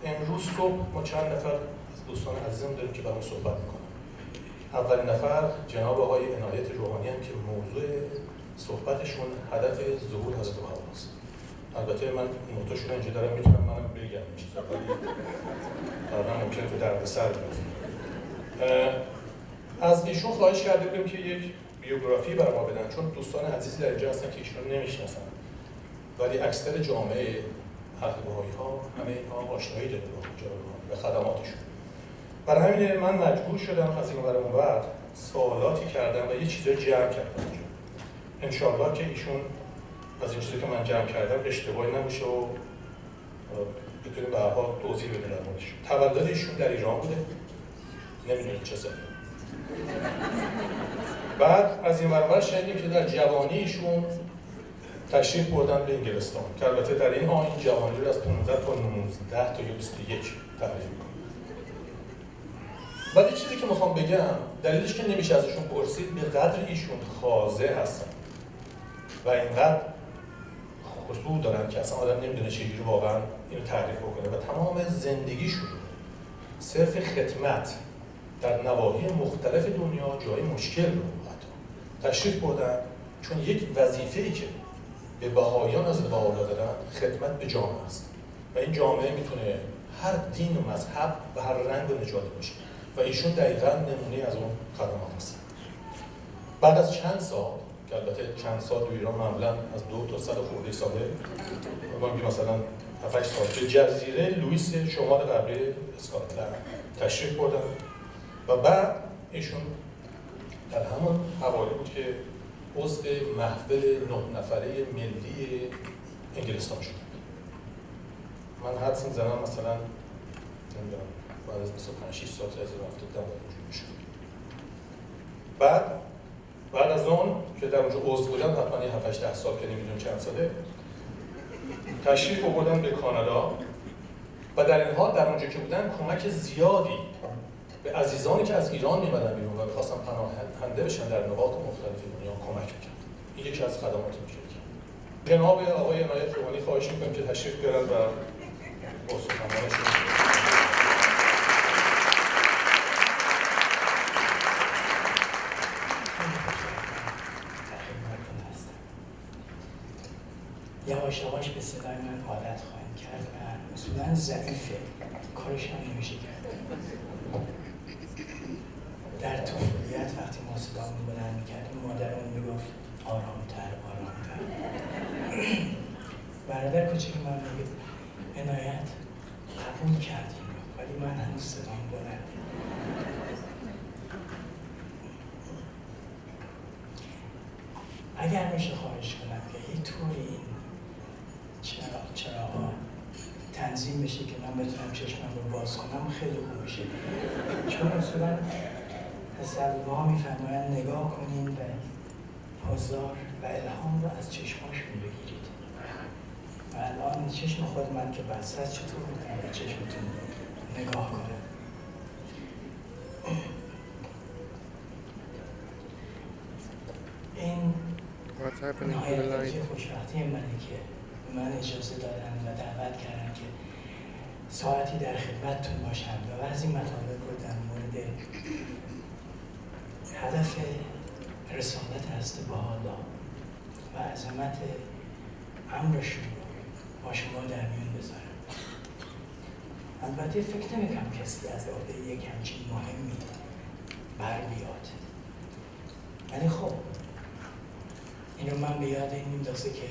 امروز صبح ما چند نفر از دوستان عزیزم داریم که برام صحبت میکنن. اولین نفر جناب آقای انایت روحانی هم که موضوع صحبتشون هدف ظهور حضرت بهاءالله. البته من نوتاشون اینجا دارم میتونم منم بگم چیزا ولی بعدا ممکنه تو دردسر بیفتیم. از ایشون خواهش کرده بودیم که یک بیوگرافی بر ما بدن، چون دوستان عزیزی در اینجا هستن که ایشون رو نمیشناسن ولی اکثر جامعه اهل بهایی ها همه اینها آشنایی داره با جناب روحانی و خدماتشون. برای همین من مجبور شدم از این ور اونور سوالاتی کردم و یه چیزای جمع کردم اینجا. انشالله که ایشون از این چیزی که من جمع کردم اشتباهی نمیشه و بتونیم به هر حال توضیح بده در موردش. تولد ایشون در ایران بوده، نمیدونید چه سالی. بعد از این ور شنیدیم که در جوانی ایشون تشریف بردن به انگلستان که البته در این این جوانی رو از 15 تا 19 تا 21 تعریف می‌کنه. ولی چیزی که میخوام بگم دلیلش که نمیشه ازشون پرسید به قدر ایشون خاضع هستن و اینقدر خضوع دارن که اصلا آدم نمیدونه چجوری واقعا اینو تعریف بکنه و تمام زندگیشون صرف خدمت در نواحی مختلف دنیا جای مشکل رو حتی تشریف بردن، چون یک وظیفه‌ای که به بهائیان از بهاءالله دارن خدمت به جامعه است و این جامعه میتونه هر دین و مذهب و هر رنگ و نژادی باشه و ایشون دقیقاً نمونه از اون خدمات هستن. بعد از چند سال که البته چند سال تو ایران معمولاً از 2 تا 100 خورده ساله مثلا 7-8 سال به جزیره لوئیس شمال غربی اسکاتلند تشریف بردن و بعد ایشون در همون حوالی بود که عضو محفل 9 نفره ملی انگلستان شد. من حدس می‌زنم مثلا نمیدونم بعد از 25-6 سال از رفته بودم اونجا میشد. بعد از اون که در اونجا عضو بودم حتما 7-8 سال که نمیدونم چند ساله تشریف آوردن به کانادا و در این حال در اونجا که بودن کمک زیادی به عزیزانی که از ایران می‌آمدن بیرون و می‌خواستن پناهنده بشن در نقاط مختلف دنیا کمک می‌کرد. این یکی از خدمات میشه. جناب آقای انایت روحانی خواهش می‌کنم که تشریف بیارن و با سخنرانیشون یواش یواش به صدای من عادت خواهیم کرد و اصولاً ضعیفه، کارش هم نمیشه کرد. در طفولیت وقتی ما صدامون بلند میکردیم مادرمون میگفت آرامتر آرامتر. برادر کوچیک من میگه انایت قبول کردیم ولی من هنوز صدام بلنده. اگر میشه خواهش کنم که یه طوری این چراغا تنظیم بشه که من بتونم چشمم رو باز کنم خیلی خوب میشه، چون اصولا تصوف‌ها میفرمایند نگاه کنین و حضار و الهام رو از چشماشون بگیرید و الان چشم خود من که بسته است چطور میتونم به چشمتون نگاه کنم؟ این نهایت که خوشبختی منه که به من اجازه دادن و دعوت کردن که ساعتی در خدمتتون باشم و بعضی مطالب رو در مورد هدف رسالت هست بهاءالله و عظمت امرشون رو با شما در میون بذارم. البته فکر نمی‌کنم کسی از عهده یک همچین مهمی بر بیاد، ولی خب این رو من به یاد این میندازه که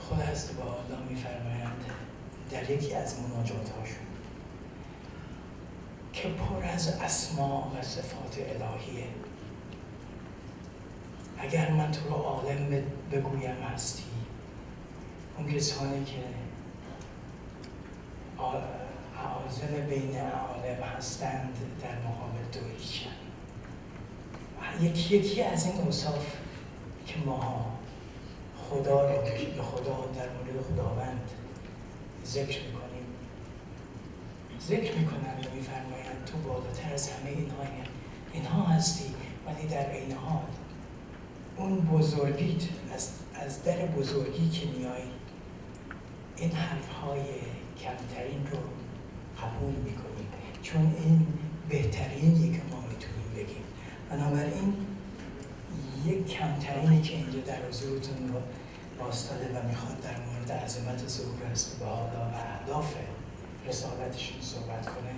خود حضرت بهاءالله میفرمایند در یکی از مناجات‌هاشون که پر از اسما و صفات الهیه، اگر من تو رو عالم بگویم هستی، اون کسانی که عازم بین عالم هستند در مقابل تو هیچن. یکی از این اوصاف که ما خدا رو به خدا در مورد خداوند ذکر میکنیم، ذکر میکنند و میفرمایند تو بالاتر از همه اینها هستی، ولی در عین حال اون بزرگیت از در بزرگی که میایی این حرفهای کمترین رو قبول میکنیم، چون این بهترینیه که ما میتونیم بگیم. بنابراین یک کمترینی که اینجا در حضورتون رو واسطاده و میخواد در مورد عظمت ظهور هست بهاءالله و اهداف رسالتشون صحبت کنه،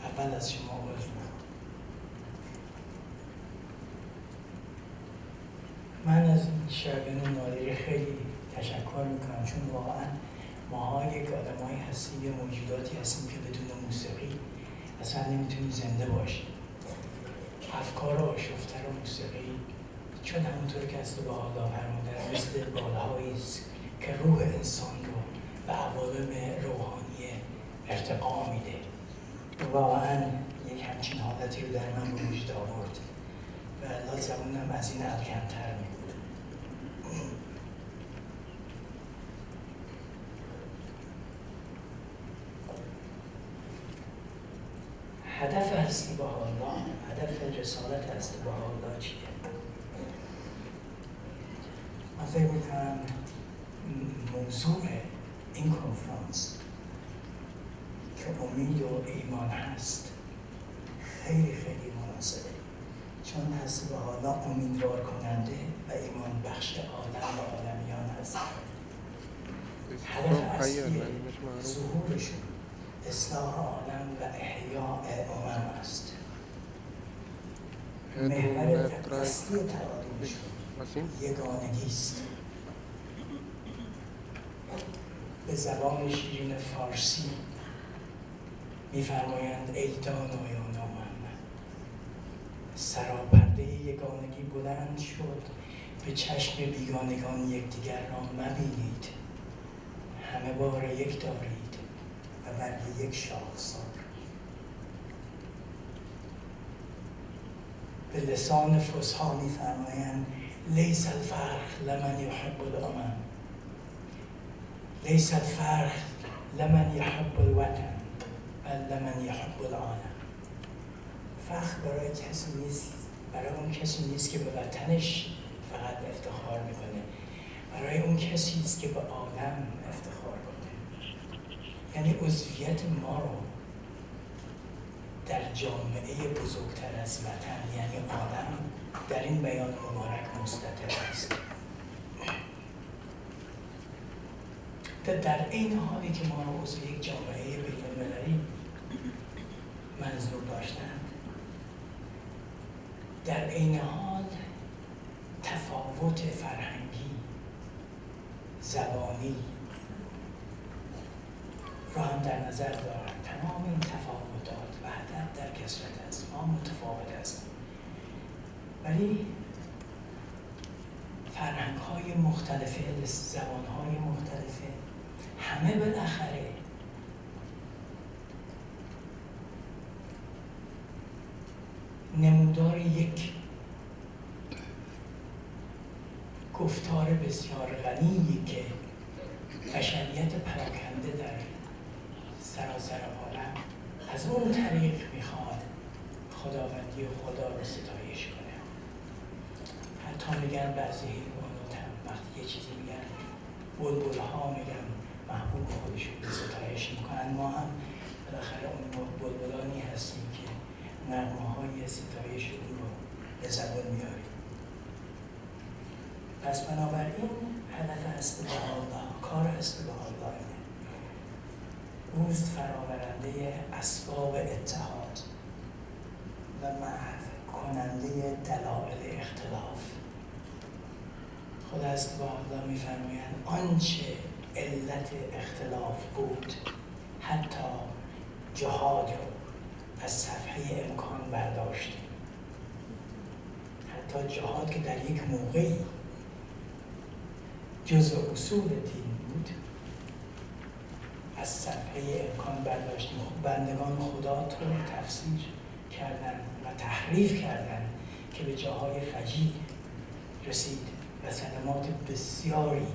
اول از شما عذر میخوام. من از شایگان نادری خیلی تشکر میکنم، چون واقعا ماها یک آدمایی هستیم، یه موجوداتی هستیم که بدون موسیقی اصلا نمیتونیم زنده باشیم. افکار آشفته و موسیقی، چون همونطور که از بهاءالله فرمودن، مثل بالهایی است که روح انسان رو به عوالم روحانی ارتقا میده. واقعا یک همچین حالتی رو در من به وجود آورد و الان زبونم از این الکمتر می بود. هدف هستی بهاءالله، هدف رسالت هستی بهاءالله چیه؟ من فکر میکنم موضوع این کنفرانس که امید و ایمان هست خیلی خیلی مناسبه، چون هستی بهاءالله امیدوار کننده و ایمان بخش عالم و عالمیان هست. هدف اصلی ظهورشون اصلاح عالم و احیاء امم است. محور اصلی تعالیمشون یگانگی است. به زبان شیرین فارسی می‌فرمایند ای دانایان امم، سراپرده یگانگی بلند شد، به چشم بیگانگان یکدیگر را مبینید، همه بار یک دارید و برگ یک شاخسار. به لسان فصحا می‌فرمایند لیس الفرق لمن یحب الامم، لیس الفرق لمن یحب الوطن بل لمن یحب العالم. فخر برای کسی نیست، برای اون کسی نیست که به وطنش فقط افتخار میکنه، برای اون کسی است که به عالم افتخار کنه. یعنی عضویت ما رو در جامعه بزرگتر از وطن یعنی عالم در این بیان مبارک مستتر است. در این حالی که ما رو عضو یک جامعه بین‌المللی منظور داشتند، در این حال تفاوت فرهنگی، زبانی را هم در نظر دارند. تمام این تفاوتات و هدف در کثرت است. ما متفاوت هستیم، ولی فرهنگ‌های مختلفه، زبان‌های مختلفه، همه بالاخره نمودار یک گفتار بسیار غنیه که بشریت پراکنده در سراسر عالم از اون طریق میخواد خداوندی خدا رو ستایش کنه. حتی میگن بعضی حیوانات هم وقتی یه چیزی میگن، بلبل‌ها میگن محبوب خودشون رو ستایش میکنن. ما هم بالاخره اون بلبلانی هستیم که نغمه‌های ستایش او رو به زبان میاریم. پس بنابراین هدف هست بهاءالله، کار هست بهاءالله اینه. اوست فراورنده اسباب اتحاد و محو کننده دلایل اختلاف. خدا هست بهاءالله میفرمایند آنچه علت اختلاف بود حتی جهاد رو از صفحه امکان برداشتیم. حتی جهاد که در یک موقعی جزء اصول دین بود از صفحه امکان برداشتیم. بندگان خدا طور تفسیر کردن و تحریف کردن که به جاهای فجیع رسید و صدمات بسیاری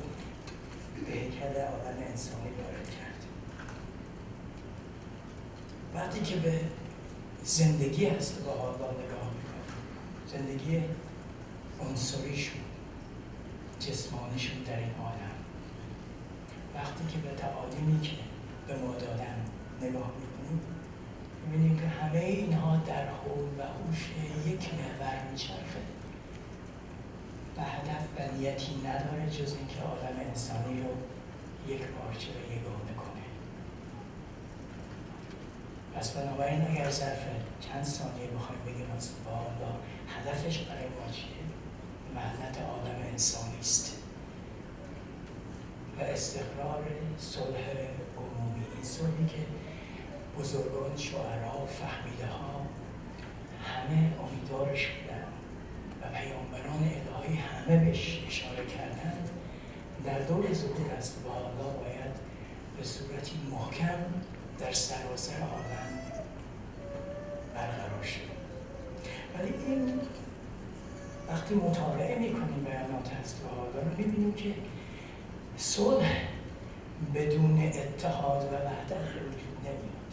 به هیکل آدم انسانی وارد کرد. وقتی که به زندگی هست بهاءالله نگاه میکنیم، زندگی عنصریشون، جسمانیشون در این عالم و وقتی که به تعالیمی که به ما دادن نگاه میکنیم میبینیم که همه اینها در حول و هوش یک محور میچرخه و هدف و نیتی نداره جز اینکه عالم انسانی رو یک پارچه و یگانه کنه. پس بنابراین اگر ظرف چند ثانیه بخوایم بگیم از بهاءالله هدفش برای ما چیه؟ وحدت عالم انسانی است و استقرار صلح عمومی. این صلحی که بزرگان، شعرا، فهمیده ها همه امیدوارش بودن و پیامبران الهی همه بهش اشاره کردند، در دور ظهور از بهاءالله باید به صورتی محکم در سراسر عالم برقرار شد. ولی این وقتی مطالعه میکنیم بیانات از بهاءالله رو میبینیم که صلح بدون اتحاد و وحدت به وجود نمیاد.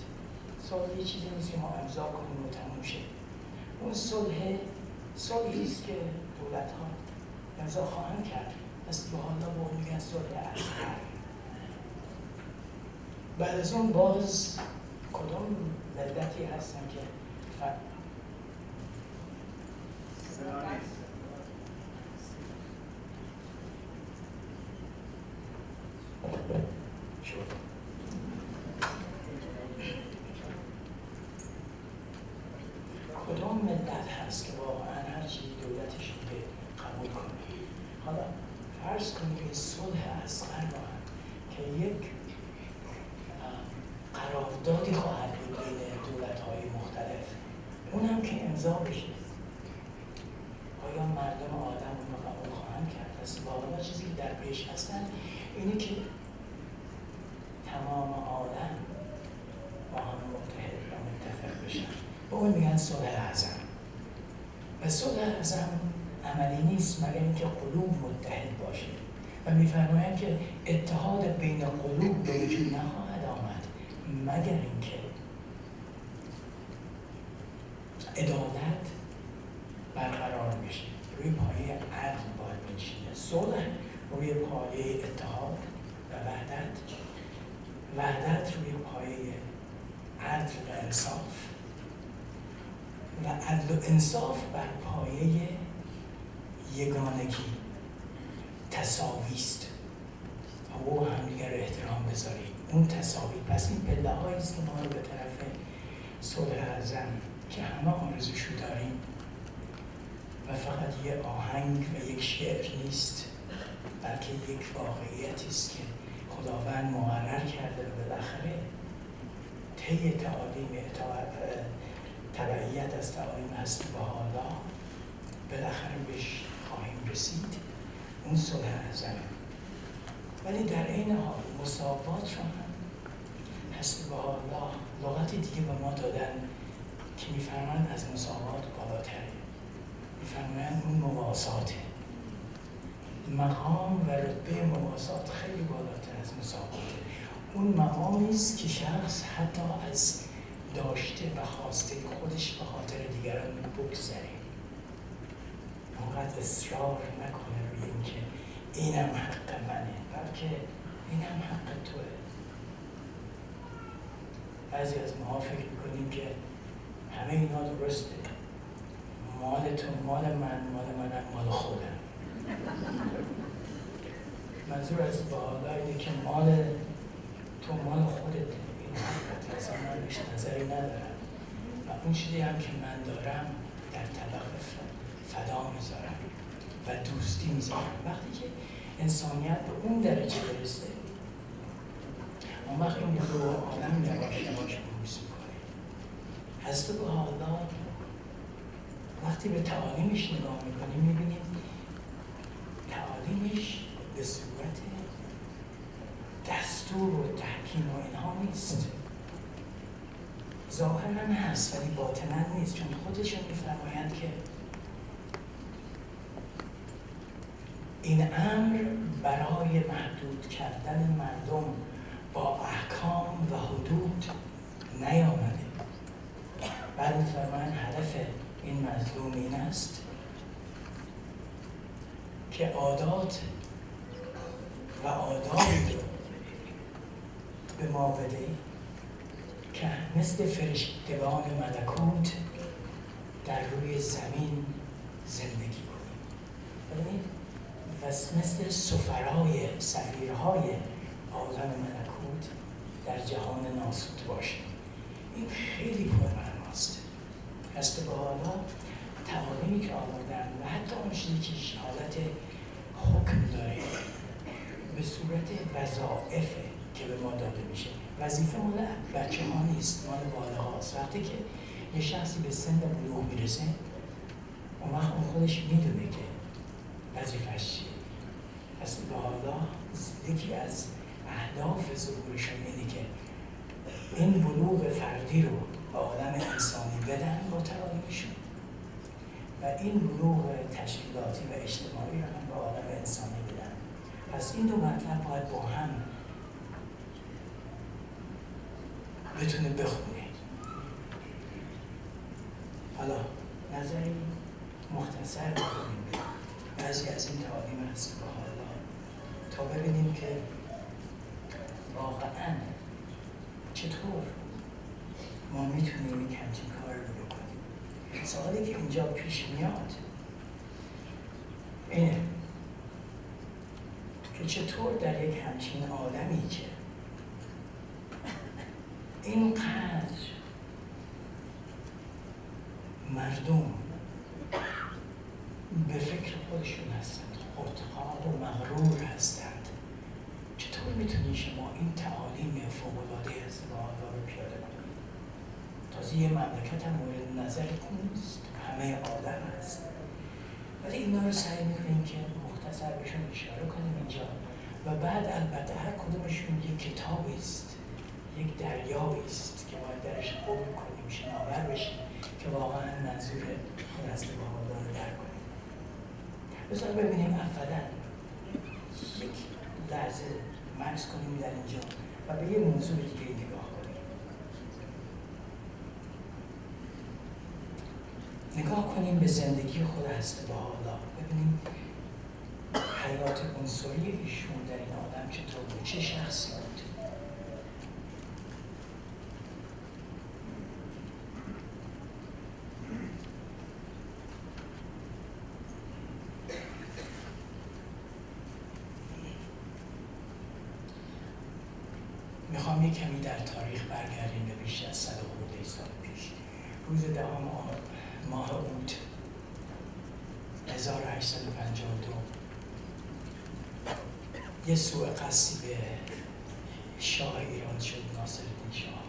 صلح یه چیزی نیست که ما امضا کنیم و تموم شه. اون صلحی است که دولت ها امضا خواهند کرد. پس بهاءالله به اون میگن صلح اصغر. بعد از اون باز کدام ملتی هستن که کدام ملت هست که واقعا هر چیزی دولتش میگه قبول کنه. حالا فرض کنید این صلح اصغر رو هم که یک قراردادی خواهد بود بین دولت‌های مختلف، اونم که امضا بشه، آیا مردم آدم اون رو قبول خواهند کرد؟ از بهاءالله چیزی که در پیش هستن اینه که تمام عالم با هم متحد و متفق بشن. به اون میگن صلح اعظم. و صلح اعظم عملی نیست مگر اینکه قلوب متحد باشه و میفرمایند که اتحاد بین قلوب به وجود نخواهد آمد مگر اینکه عدالت برقرار بشه، روی پایه عدل باید بنشینه. صلح روی پایه اتحاد و وحدت روی پایه عدل و انصاف و عدل و انصاف بر پایه یگانگی، تساوی است. و همدیگر احترام بذاریم. اون تساوی. پس این پله هایی است که ما رو به طرف صلح اعظم که همه آرزوشو داریم و فقط یه آهنگ و یک شعر نیست، بلکه یک واقعیتی است که خداوند مقرر کرده و بالاخره طی تعالیم تبعیت از تعالیم هست بهاءالله بالاخره بهش خواهیم رسید. اون صلح اعظمه. ولی در این حال مساوات رو هم هست بهاءالله لغت دیگه به ما دادن که میفرمایند از مساوات بالاتره. میفرمایند اون مواساته. مقام و رتبه مواسات خیلی بالاتر از مساواته. اون مقامی است که شخص حتی از داشته و خواسته خودش به خاطر دیگران بگذره، اونقدر اصرار نکنه روی اینکه اینم حق منه، بلکه اینم حق توه. بعضی از ما فکر میکنیم که همه اینا درسته، مال تو مال من، مال منم مال خودم. منظور از بهاءالله اینه که مال تو مال خودت، این حقیقت اصلا من بهش نظری ندارم و اون چیزی هم که من دارم در طبق فدا میذارم و دوستی میذارم. وقتی که انسانیت به اون درجه برسه، اون وقت اون رو آدم یواش یواش بروز میکنه. حضرت بهاءالله وقتی به تعالیمش نگاه میکنیم میبینیم تعالیمش به صورت دستور و تحکیم و اینها نیست. ظاهرا هست ولی باطنا نیست، چون خودشون میفرمایند که این امر برای محدود کردن مردم با احکام و حدود نیامده. بعد میفرمایند هدف این مظلوم این است که عادات و آدابی رو به ما بده که مثل فرشتگان ملکوت در روی زمین زندگی کنیم. ببینید مثل سفیرهای عالم ملکوت در جهان ناسوت باشیم. این خیلی پرمعناست. هست به حالا تعالیمی که آوردن و حتی اون چیزی که حالت حکم داره به صورت وظائفه که به ما داده میشه. وظیفه مال بچه ها نیست، مال بالغ هاست. وقتی که یه شخصی به سن بلوغ میرسه اون وقت اون خودش میدونه که وظیفه‌اش چیه. پس به حالا یکی از اهداف ظهورشون اینه که این بلوغ فردی رو به عالم انسانی بدن با تعالیمشون و این بلوغ تشکیلاتی و اجتماعی رو هم به عالم انسانی بدن. پس این دو مطلب باید با هم بتونه بخونه. حالا نظری مختصر بکنیم به بعضی از این تعالیم هست با حالا تا ببینیم که واقعاً چطور ما میتونیم یک همچین کار رو بکنیم. سوالی که اینجا پیش میاد اینه که چطور در یک همچین عالمی که اینقدر مردم به فکر خودشون هستند، خودخواه و مغرور هستند، چطور میتونی شما این تعالیم فوق‌العاده استقامت رو پیاده کنید؟ تازه یه مملکت هم مورد نظرتون نیست، همه عالم هست، ولی اینا رو سعی میکنیم که مختصر بهشون اشاره کنیم اینجا و بعد البته هر کدومشون یک کتابی است، یک دریایی است که باید درش غور کنیم، شناور بشیم که واقعا منظور خود است بهاءالله رو درک کنیم. بذار ببینیم اولا یک لحظه مکث کنیم در اینجا و به یه موضوع دیگه نگاه کنیم. نگاه کنیم به زندگی خود هست بهاءالله، ببینیم حیات عنصری ایشون در این آدم چطور بود، چه شخصی بود. میخوام یک کمی در تاریخ برگردیم به بیش از 100 خورده سال پیش. روز 10 ماه اوت 1852 یه سوء قصدی به شاه ایران شد، ناصرالدین شاه.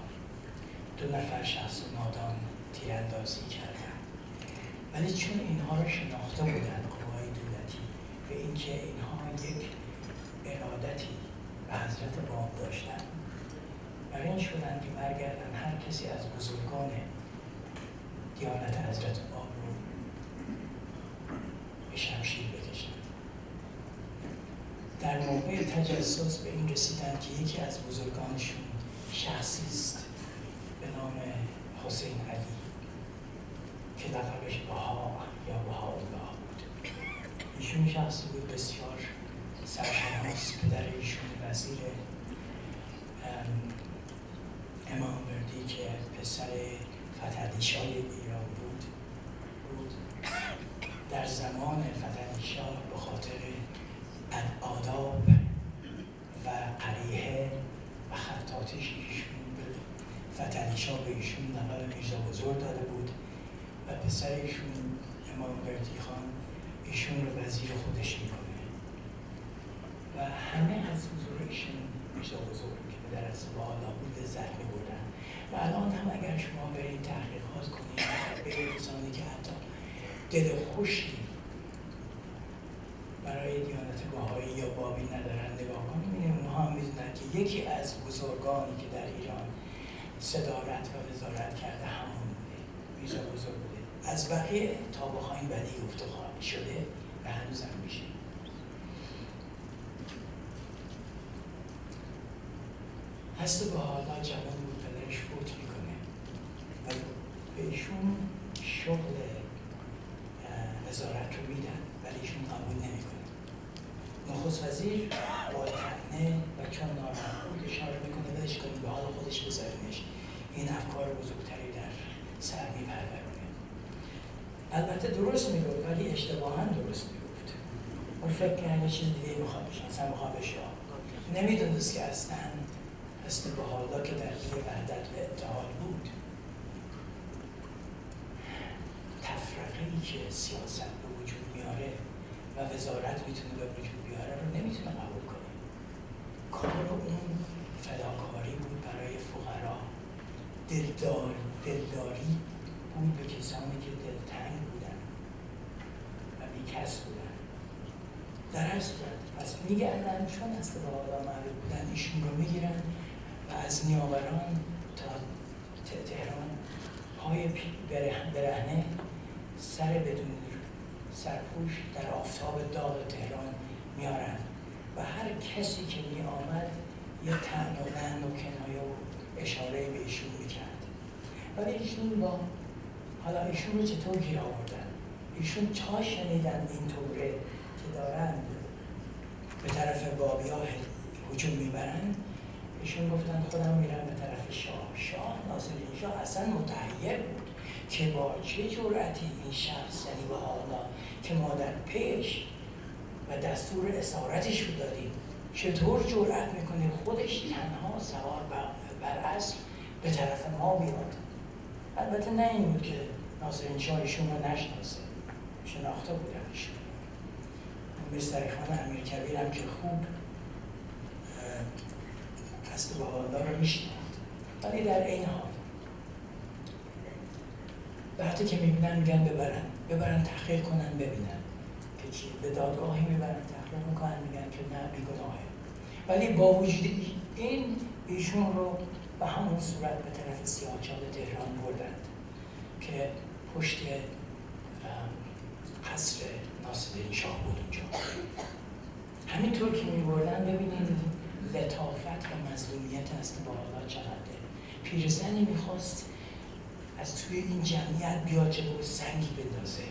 2 نفر شخص نادان تیراندازی کردن، ولی چون اینها رو شناخته بودن قوای دولتی به اینکه اینها یک ارادتی به حضرت باب داشتن، برای این شدن که برگردن هر کسی از بزرگان دیانت حضرت باب رو به شمشیر بکشن. در موقع تجسس به این رسیدن که یکی از بزرگانشون شخصی است به نام حسین علی که لقبش بها یا بهاءu'لláh بود. ایشون شخصی بود بسیار سرشناس. پدر ایشون وزیر امام مردی که پسر فتحعلی شاه ایران بود در زمان فتحعلی شاه به خاطر آداب و قریحه و خطاطیش ایشون به فتحعلی شاه به ایشون لقب میرزا بزرگ داده بود و پسر ایشون امام مردی خان ایشون رو وزیر خودش میکنه و همه از حضور ایشون میرزا بزرگ که پدر از بهاءu'لláh بود لذت میبردن و الان هم اگر شما برید تحقیقات کنید به کسانی که حتی دل خوشی برای دیانت بهایی یا بابی ندارن نگاه کنیم، این اونها هم میدونن که یکی از بزرگانی که در ایران صدارت و وزارت کرده همون بوده، میرزا بزرگ بوده. از بقیه تا بخواین بدی گفته شده و هنوز هم میشه. هست بهاءu'لláh جوان بود، پدرش فوت میکنه و به ایشون شغل وزارت رو میدن ولی ایشون قبول نمیکنه نخست وزیر با طعنه و چون ناراحت بود اشاره میکنه ولش کنیم به حال خودش بذاریمش، این افکار بزرگتری در سر میپرورونه. البته درست میگفت ولی اشتباها درست میگفت. اون فکر کرد یه چیز دیگه میخواد بشه، اصلا میخواد بشه. نمیدونست که اصلا هست بهاءالله که در دل وحدت و اتحاد بود، تفرقه‌ای که سیاست به وجود میاره و وزارت میتونه به وجود بیاره رو نمیتونه قبول کنه. کار اون فداکاری بود برای فقرا، دلداری بود به کسانی که دلتنگ بودن و بیکس بودن. در هر صورت پس میگردن چون از بهاءالله معروف بودن ایشون رو میگیرن و از نیاوران تا تهران پای برهنه سر بدون سرپوش در آفتاب داغ تهران میارن و هر کسی که می آمد یه طعن و لعن و کنایه و اشاره به ایشون میکرد. ولی ایشون با حالا ایشون رو چطور گیر آوردن؟ ایشون تا شنیدن اینطوره که دارن به طرف بابی‌ها هجوم میبرن، ایشون گفتن خودم میرم به طرف شاه ناصرالدین شاه اصلا متحیر بود که با چه جرأتی این شخص یعنی بهاءالله که ما در پیش و دستور اسارتش رو دادیم چطور جرأت میکنه خودش تنها سوار بر اسب به طرف ما بیاد. البته نه این بود که ناصرالدین شاه ایشون رو نشناسه، شناخته بودن ایشون. مستری خان امیرکبیر هم که خوب هست بهاءالله رو میشناخت. ولی در این حال وقتی که میبینن میگن ببرن تحقیق کنن ببینن که چی، به دادگاهی میبرن تحقیق میکنن میگن که نه بیگناهه. ولی با وجود این ایشون رو به همون صورت به طرف سیاهچال تهران بردند که پشت قصر ناصرالدین شاه بود اونجا. همینطور که میبردن ببینید لطافت و مظلومیت است بهاءالله چقدره. پیرزنی میخواست از توی این جمعیت بیاد جلو سنگی بندازه،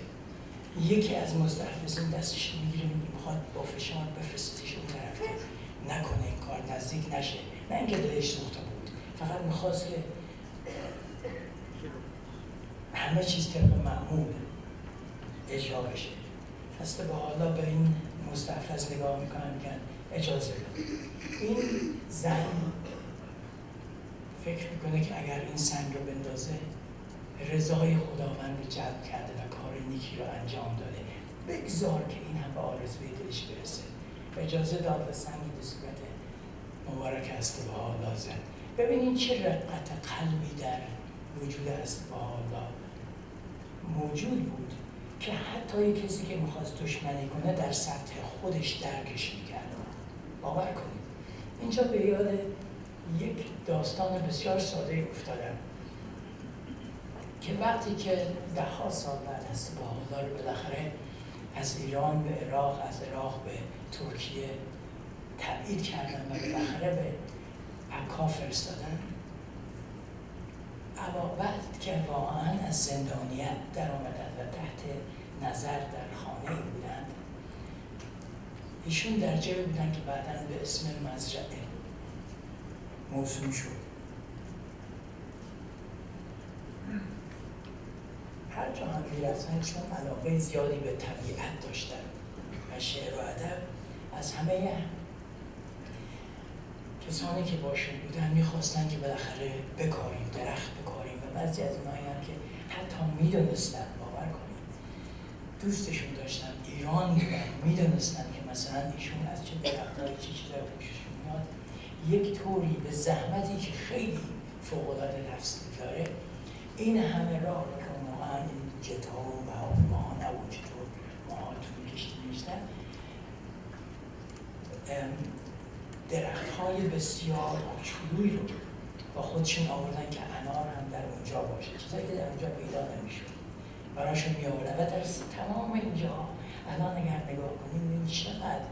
یکی از مستحفظین دستش میگیره میخواد با فشار بفرستش اون طرف که نکنه این کار، نزدیک نشه. نه اینکه دلش سوخته بود، فقط میخواست که همه چیز طبق معمول اجرا بشه. هست بهاءالله به این مستحفظ نگاه میکنن میگن اجازه بده. این زن فکر میکنه که اگر این سنگ رو بندازه رضای خداوند رو جلب کرده و کار نیکی رو انجام داده، بگذار که این هم به آرزوی دلش برسه. اجازه داد و سنگی به صورت مبارک است بهاءالله زد. ببینید چه رقت قلبی در وجود است بهاءالله موجود بود که حتی یک کسی که میخواست دشمنی کنه در سطح خودش درکش میکرد. باور کنید اینجا به یاد یک داستان بسیار ساده افتادم که وقتی که 10 سال بعد از بهاءالله رو بالاخره از ایران به عراق، از عراق به ترکیه تبعید کردن و بالاخره به عکا فرستادن، اما بعد که واقعا از زندانیت در آمدن و تحت نظر در خانه بودند، ایشون در جایی بودن که بعداً به اسم مزرعه موسوم شد. هر جا هم میرفتن چون علاقه زیادی به طبیعت داشتن و شعر و ادب، از همه کسانی که باشون بودن میخواستن که بالاخره بکاریم، درخت بکاریم و بعضی از اونایی هم که حتی میدونستن، باور کنید دوستشون داشتن، ایران بودن، میدونستن که مثلا ایشون از چه درختایی چه چیزایی خوششون میاد، یک طوری به زحمتی که خیلی فوق‌العاده نفس داره این همه راه رو که واقعا این جتا و ماها نبود چطور ماها توی کشتی میشتن، درخت‌های بسیار چلوی رو با خودشون آوردن که انار هم در اونجا باشه، چیزایی که در اونجا پیدا نمیشد براشون میآوردن. و در تمام اینجا الان اگر نگاه کنیم می‌بینید چقدر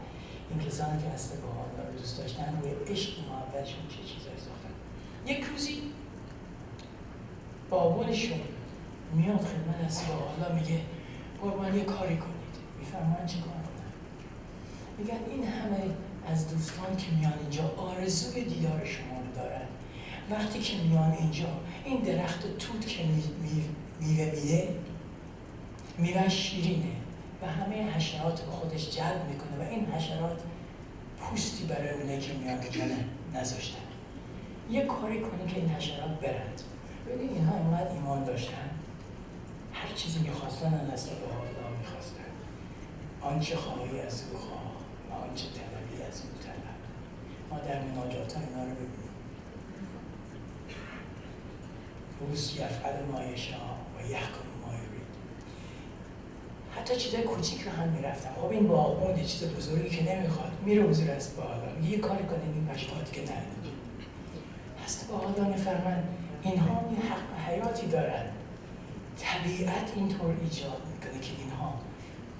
این کسانی که هست بهاءالله رو دوست داشتن روی عشق محبتشون چه چیزایی ساختن. یک روزی بابونشون میاد خدمت هست بهاءالله میگه قربان یه کاری کنید. میفرمان چه کار کنن؟ میگن این همه از دوستان که میان اینجا آرزوی دیدار شما رو دارن، وقتی که میان اینجا این درخت توت که میوه میده، میوه شیرینه و همه حشرات به خودش جلب میکنه و این حشرات پوستی برای اونه که میان اینجا نذاشتن. یه کاری کنه که این حشرات برند. ببینید اینها اینقدر ایمان داشتن، هر چیزی میخواستن از دست بهاءالله میخواستن. آنچه خواهی از او خواه و آنچه طلبی از او طلب. ما در مناجات ها اینا رو ببینیم. روز یفعل ما یشاء و یحکم ما یرید. حتی چیزای کوچیک رو هم میرفتن. خب این باغبون یه چیز بزرگی که نمیخواد، میره حضور است بهاءالله میگه یه کاری کنید این بچه‌ها دیگه نه. هست بهاءالله میفرمایند اینها یه حق حیاتی دارن. طبیعت اینطور ایجاد میکنه که اینها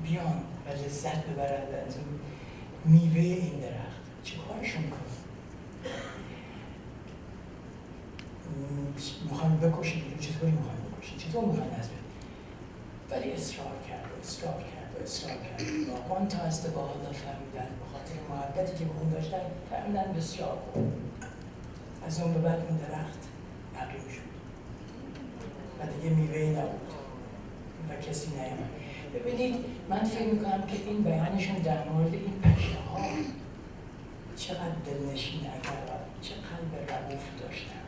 بیان و لذت ببرند از اون میوه این درخت. چه کارشون کنه؟ میخوان بکشید، چطوری میخوان بکشید؟ چطور میخوان از بید؟ ولی اصرار کرد و آن تا از بهاءالله فهمیدن به خاطر محبتی که به اون داشتن فهمیدن بسیار خوب. از اون به بعد اون درخت عقیم شد و دیگه میوه‌ای نبود و کسی نیامد. ببینید من فکر میکنم که این بیانشون در مورد این پشه ها چقدر دلنشین اگر چه قلب رئوف داشتن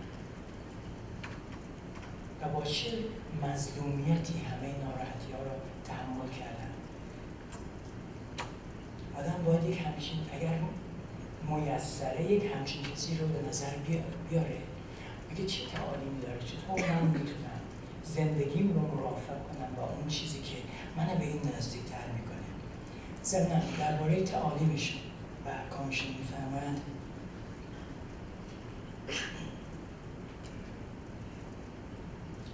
و با چه مظلومیتی همه ناراحتی ها رو تحمل کردن. آدم باید یک همچین اگر میسره یک همچین چیزی رو به نظر بیاره بگه چه تعالیمی داره، چطور من میتونم زندگیم رو مرافق کنم با اون چیزی که منو به این نزدیکتر میکنه. ضمن درباره تعالیمشون و احکامشون میفرمایند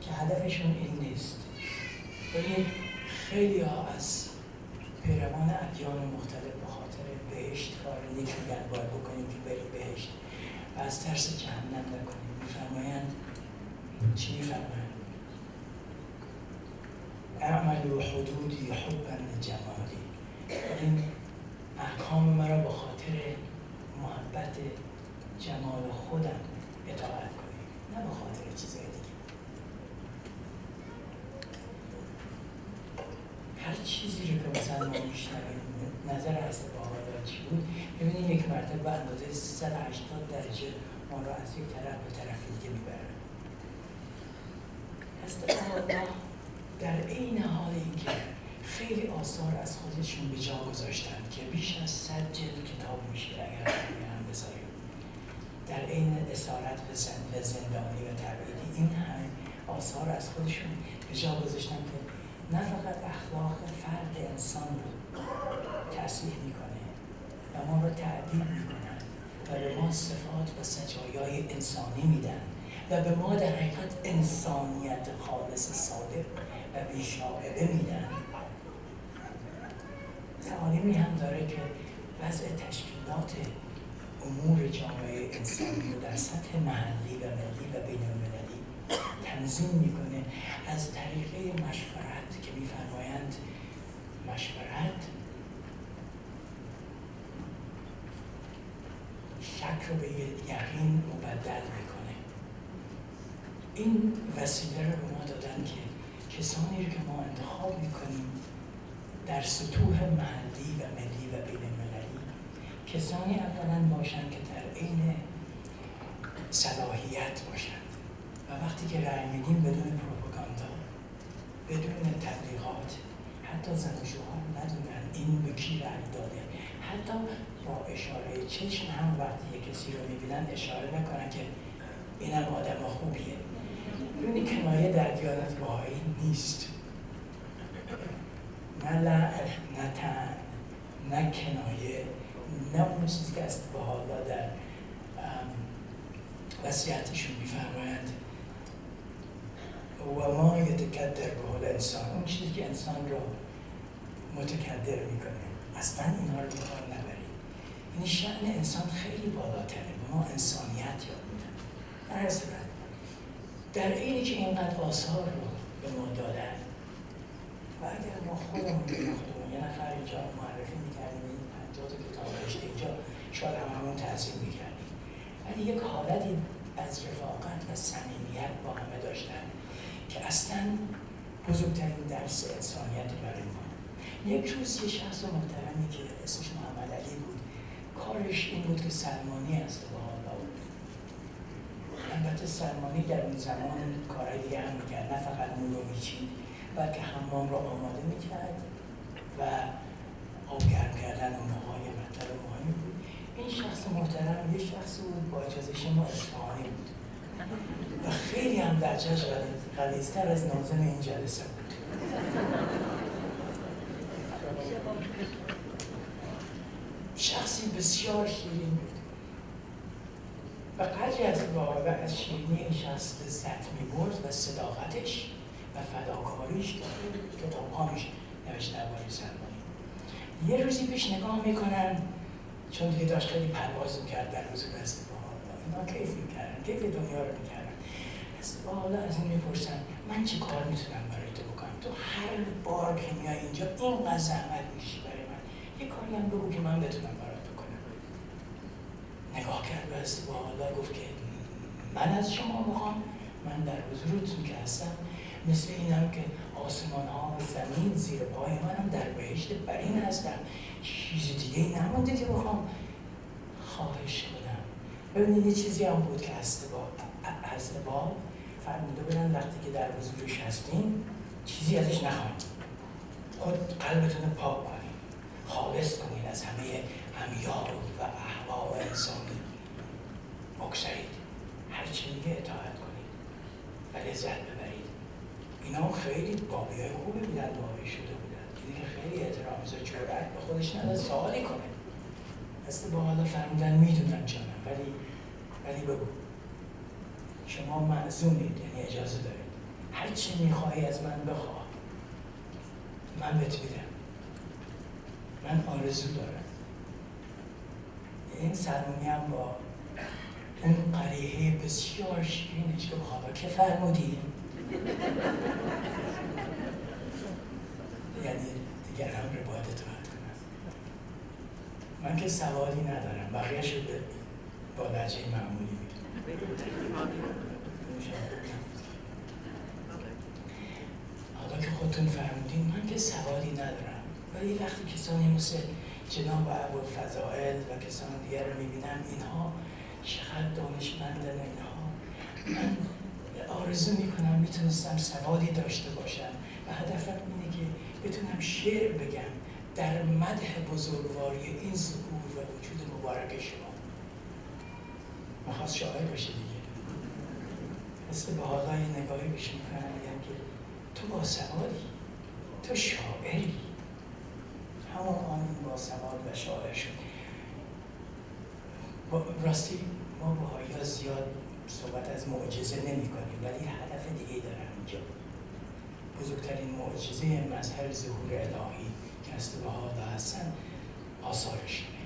که هدفشون این نیست. ببینید خیلی ها از پیروان ادیان مختلف به خاطر بهشت کار نیک میگن باید بکنیم که بریم بهشت و از ترس جهنم نکنیم. میفرمایند چی میفرمایند؟ اعملوا حدودی حبا جمالی. این احکام مرا به خاطر محبت جمال خودم اطاعت کنیم، نه به خاطر چیزای دیگه. هر چیزی رو که مثلا ما میشنویم نظر حضرت بهاءالله چی بود؟ ببینید یک مرتبه به اندازه 380 درجه ما رو از یک طرف به طرف دیگه میبره. حضرت بهاءالله در عین حال اینکه خیلی آثار از خودشون به جا گذاشتن که بیش از 100 جلد کتاب میشه اگر هم بذاریم، در عین اسارت به زندانی و تبعیدی این همه آثار از خودشون به جا گذاشتن که نه فقط اخلاق فرد انسان رو تصحیح میکنه و ما رو تعدیل میکنن و به ما صفات و سجایای انسانی میدن و به ما در حقیقت انسانیت خالص صادق و بی‌شائبه میدن. تعالیمی هم داره که وضع تشکیلات امور جامعه انسانی رو در سطح محلی و ملی و بین‌المللی تنظیم میکنه از طریق مشورت که میفرمایند مشورت شک رو به یقین مبدل میکنه. این وسیله رو به ما دادن که کسانی رو که ما انتخاب میکنیم در سطوح محلی و ملی و بین‌المللی کسانی اولا باشن که در عین صلاحیت باشن و وقتی که رأی میدیم بدون پروپاگاندا، بدون تبلیغات، حتی زن و شوهر ندونن این به کی رأی داده، حتی با اشاره چشم هم وقتی یک کسی رو میبینن اشاره نکنن که اینم آدم خوبیه. این کنایه در دیانت بهایی نیست، نه لعن، نه طعن، نه کنایه، نه اون چیزی که از بهاءالله در وصیتشون میفرمایند و ما یتکدر به الانسان، اون چیزی که انسان رو متکدر میکنه اصلا اینها رو به کار نبرید. یعنی شأن انسان خیلی بالاتره، به ما انسانیت یاد میدن. در هر صورت در اینی که اینقدر آثار رو به ما دادن و اگر ما خودمون یه نفر اینجا معرفی میکردیم این 50 تا کتاب نوشته اینجا شاید همون تاثیر می‌کردیم، ولی یک حالتی از رفاقت و صمیمیت با همه داشتن که اصلا بزرگترین درس انسانیت برای ما. یک روز یه شخص محترمی که اسمش محمد علی بود، کارش این بود که سلمانی است با حالا بود. البته سلمانی در اون زمان کارهای دیگه هم میکرد، نه فقط نور رو میچید بلکه حمام رو آماده میکرد و آب گرم کردن اون های مطلب مهمی بود. این شخص محترم یه شخص بود با اجازه شما اصفهانی بود و خیلی هم درجهش غلیظتر از ناظم این جلسه بود. شخصی بسیار شیرین بود و قدری از واقع از شیرینی این شخص لذت می‌برد و صداقتش و فداکاریش که کتاب‌هاش نوشته درباره سلمانی. یه روزی بهش نگاه میکنن چون دیگه داشت خیلی پرواز میکرد در حضور حضرت بهاءالله، اینا کیف میکردن، کیف دنیا رو میکردن. حضرت بهاءالله از این میپرسن من چه کار میتونم برای تو بکنم؟ تو هر بار که میای اینجا اینقدر زحمت میکشی برای من، یه کاری هم بگو که من بتونم برات بکنم. نگاه کرد به حضرت بهاءالله گفت که من از شما میخوام، من در حضورتون که هستم مثل اینم که آسمان ها و زمین زیر پای منم در بهشت برین هستم، چیز دیگه ای نمونده که بخوام خواهش کنم. ببینید یه چیزی هم بود که حضرت باب فرموده بودن وقتی که در حضورش هستین چیزی ازش نخواهید، خود قلبتون رو پاک کنید، خالص کنید، از همه امیال و اهوا و انسانی بگذرید، هر چی میگه اطاعت کنید و لذت ببرید. اینا خیلی بابیای خوبی بودن، بابی شده بودن، دیدی که خیلی احترام و جرأت به خودش نداد سوالی کنه. حضرت بهاءالله فرمودن میدونم جانم، ولی بگو شما معزومید، یعنی اجازه دارید، هر چی میخوایی از من بخواه، من بهت میدم، من آرزو دارم. این سلمانی هم با اون قریحه بسیار شیرینش که بخواه که فرمودی یعنی دیگه امر باید اطاعت کنم. من که سوالی ندارم، بقیه شده با لهجه معمولی میگم. حالا که خودتون فرمودین من که سوالی ندارم، ولی وقتی کسانی مثل جناب ابوالفضائل و کسان دیگر رو میبینم اینها چقدر دانشمندن، اینها من آرزو میکنم میتونستم سوالی داشته باشم و هدفم اینه که بتونم شعر بگم در مدح بزرگواری این ظهور و وجود مبارک شما. میخواست شاعر باشه دیگه. مثل بهاءالله نگاهی بهش میکنم میگم که تو با سوادی، تو شاعری. همون آن با سواد و شاعر شد. راستی ما بهائی‌ها زیاد صحبت از معجزه نمی کنیم، ولی هدف دیگه دارم اینجا. بزرگترین معجزه مظهر ظهور الهی که حضرت بهاءالله هستن آثارشونه،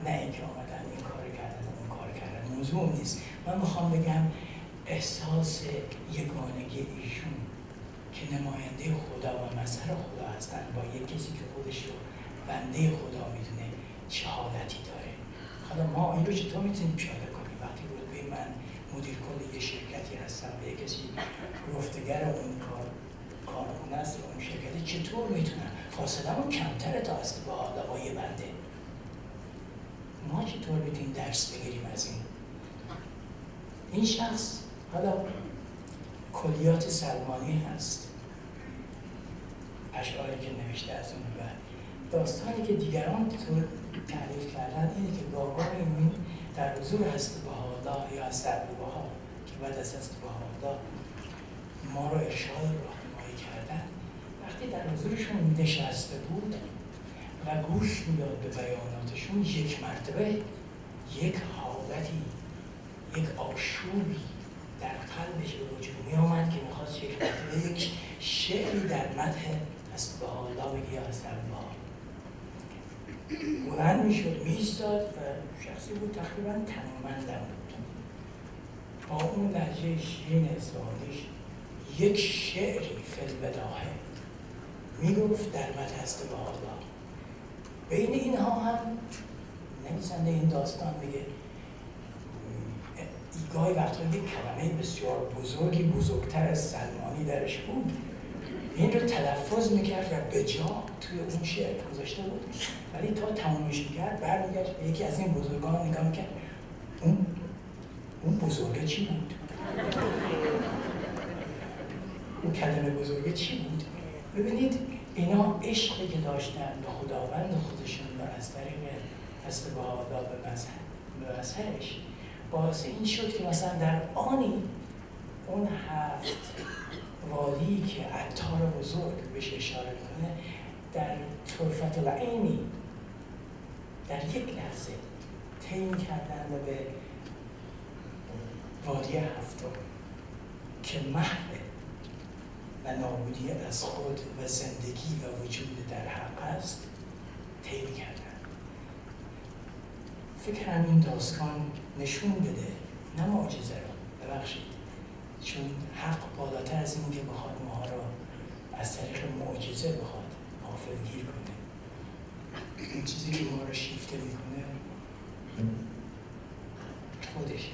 نه اینکه آمدن این کار کردن اون کار کردن. موضوع نیست. من میخوام بگم احساس یگانگی ایشون که نماینده خدا و مظهر خدا هستن با یک کسی که خودش رو بنده خدا میدونه چه حالتی داره. حالا ما این رو چطور میتونیم پیاده کنیم؟ وقتی رتبه من مدیر کل یه شرکتی هستم و یه کسی گفتگر اون کارخونه است اون شرکتی، چطور میتونم فاصله‌مون کمتره تا است با یه بنده؟ ما چطور میتونیم درس بگیریم از این شخص؟ حالا کلیات سلمانی هست، اشعاری که نوشته از اون بعد، داستانی که دیگران تعریف کردن اینه که گاهی در حضور حضرت بهاءالله یا حضرت ابوالبها که بعد از حضرت بهاءالله ما رو ارشاد راهنمایی کردن، وقتی در حضورشون نشسته بود و گوش میداد به بیاناتشون، یک مرتبه یک حالتی، یک آشوبی در قلبش به وجود می آمد که میخواست یک مرتبه یک شعری در مدح حضرت بهاءالله بگه یا حضرت بهاءالله. بلند میشد، میایستاد و شخصی بود تقریبا تنومندم بود، با اون لهجه شیرین اصفهانیش یک شعری فی البداهه میگفت در مدح حضرت بهاءالله. بین اینها هم نویسنده این داستان میگه گاهی وقتا یک کلمه بسیار بزرگی بزرگتر از سلمانی درش بود، این رو تلفظ میکرد و به جا توی اون شعر گذاشته بود، ولی تا تمومش میکرد برمیگشت به یکی از این بزرگان نگاه میکرد، اون بزرگه چی بود؟ اون کلمه بزرگه چی بود؟ ببینید اینا عشقی که داشتن به خداوند خودشون و از طریق دست بهاءالله به مظهرش باعث این شد که مثلا در آنی اون 7 وادی که عطار بزرگ بهش اشاره میکنه در طرفت العینی در یک لحظه طی کردن و به وادی 7 که محو و نابودی از خود و زندگی و وجود در حق است طی کردن. فکرم این داستان نشون بده، نه معجزه رو، ببخشید، چون حق بالاتر از این که بخواد ما را از طریق معجزه بخواد غافلگیر کنه. این چیزی که ما را شیفته میکنه خودشه.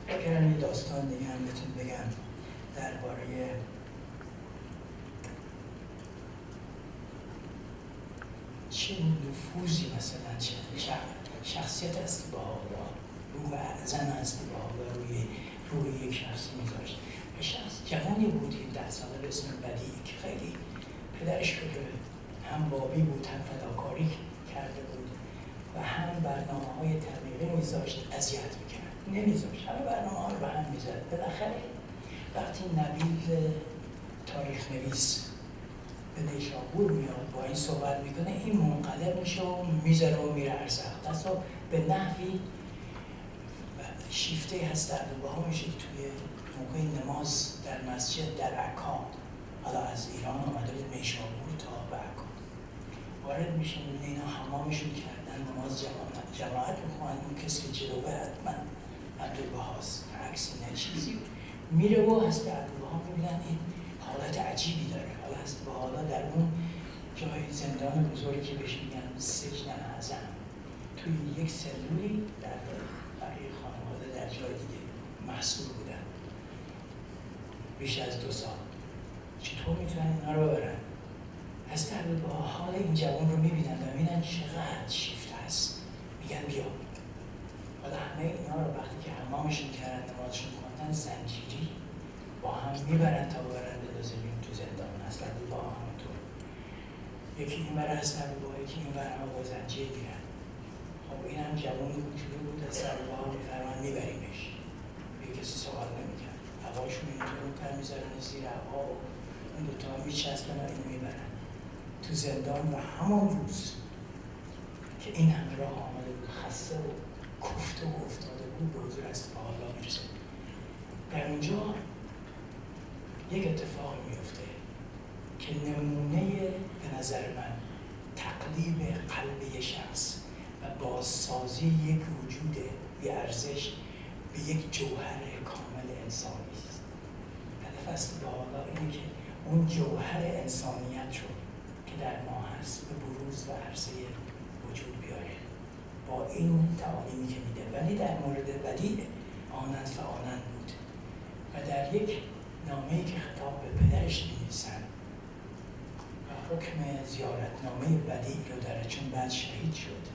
اگر یه داستان دیگه هم بهتون بگم درباره چه نفوذی مثلا چه شخصیت است بهاءالله، روح اعظم است بهاءالله روی یک شخصی میذاشت. شخص جوانی بود 17 ساله به اسم بدی که خیلی پدرش رو که هم بابی بود هم فداکاری کرده بود و هم برنامه‌های تبلیغی میذاشت اذیت میکرد، نمیذاشت، همه برنامه‌ها رو به هم میزد. بالاخره وقتی نبیل تاریخ نویس به نیشابور میاد با این صحبت میکنه، این منقلب میشه و میذاره و میره ارزاق و به نحوی شیفته هست در عبدالبها میشه توی موقع نماز در مسجد در عکا، حالا از ایران آمده بود نیشابور تا به عکا وارد میشه، اینا حمامشون کردن، نماز جماعت میخوان، اون کسی که جلوه حتما عبدالبهاست، عکس نه چیزی میره و هست عبدالبها میبینن این حالت عجیبی داره. حالا هست بهاءالله در اون جای زندان بزرگی که بهش میگن سجن اعظم توی یک سلولی در بقیه خانواده در جای دیگه محصول بودن بیش از 2 سال. چطور میتونن اینا رو ببرن؟ هست با حال این جوان رو میبینن و میبینن چقدر شیفته هست، میگن بیا. حالا همه اینا رو وقتی که حمامشون کردن نمازشون خوندن زنجیری با هم میبرن تا ببرن به دوزبیون تو زندان. اصلا با همونطور یکی این بره از با یکی این بره همه با زنجیر میرن. خب این هم جوانی کوچولو بود، از با هم میفرمان میبریمش، به کسی سوال نمیکرد، هواشون اینطور پر میذارن زیر هوا و اون دوتا میچسبن و اینو میبرن تو زندان. و همان روز که این همه راه آمده بود، خسته و کوفته و افتاده بود، به حضور است بهاءالله میرسه. در اونجا یک اتفاق میفته که نمونه به نظر من تقلیب قلب یک شخص و بازسازی یک وجود بی ارزش به یک جوهر کامل انسانی است. هدف است بهاءالله اینه که اون جوهر انسانیت رو که در ما هست به بروز و عرصه وجود بیاره با این تعالیمی که میده. ولی در مورد بدیع آنند فآنند بود و در یک نامه‌ای که خطاب به پدرش می‌نویسن و حکم زیارتنامه بدیع رو داره، چون بعد شهید شد.